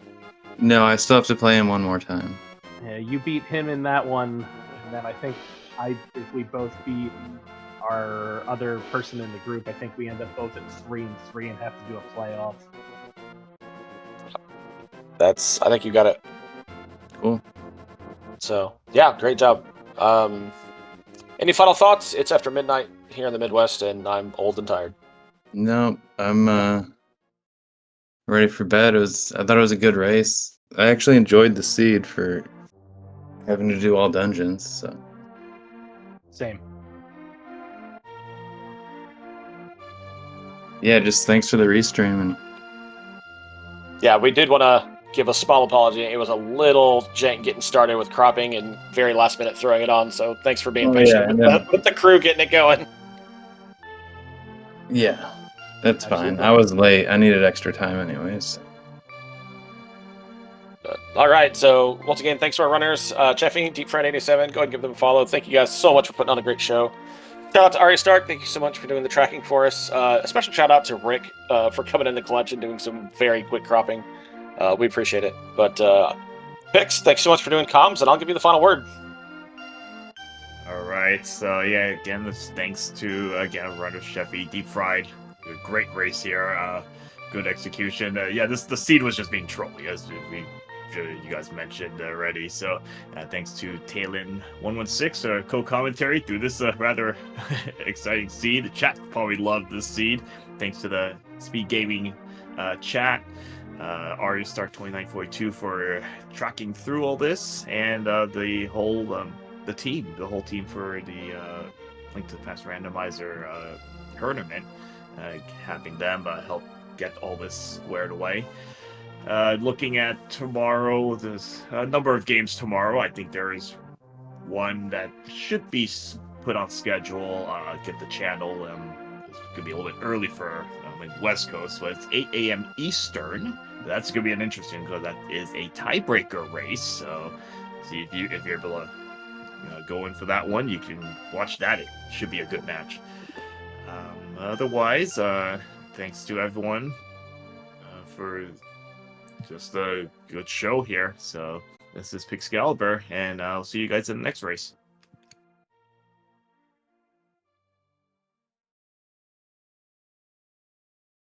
No, I still have to play him one more time. Yeah, you beat him in that one, and then I think if we both beat our other person in the group, I think we end up both at 3-3 and have to do a playoff. I think you got it. Cool. So, yeah, great job. Any final thoughts? It's after midnight here in the Midwest, and I'm old and tired. No, I'm ready for bed. I thought it was a good race. I actually enjoyed the seed for having to do all dungeons. So Same. yeah, just thanks for the restream and Yeah, we did want to give a small apology. It was a little jank getting started with cropping and very last minute throwing it on. So thanks for being patient with the crew getting it going. Yeah, that's Absolutely. fine. I was late. I needed extra time anyways. All right, so once again, thanks to our runners, Cheffy, Deepfried87. Go ahead and give them a follow. Thank you guys so much for putting on a great show. Shout out to Ari Stark. Thank you so much for doing the tracking for us. A special shout out to Rick for coming in the clutch and doing some very quick cropping. We appreciate it. But Pix, thanks so much for doing comms, and I'll give you the final word. All right, so yeah, again, this thanks to Runner Cheffy, Deep Fried, a great race here, good execution. Yeah, the seed was just being trolley, as you guys mentioned already. So thanks to Talon116 co-commentary through this rather exciting seed. The chat probably loved this seed. Thanks to the SpeedGaming chat. Ari Stark 2942 for tracking through all this, and the whole team for the Link to the Past Randomizer tournament, having them help get all this squared away. Looking at tomorrow, there's a number of games tomorrow. I think there is one that should be put on schedule. Get the channel. It's going to be a little bit early for West Coast, so it's 8 a.m. Eastern. That's going to be an interesting, because that is a tiebreaker race. So see if you're able to go in for that one, you can watch that. It should be a good match. Otherwise, thanks to everyone for just a good show here. So this is Pixcalibur, and I'll see you guys in the next race.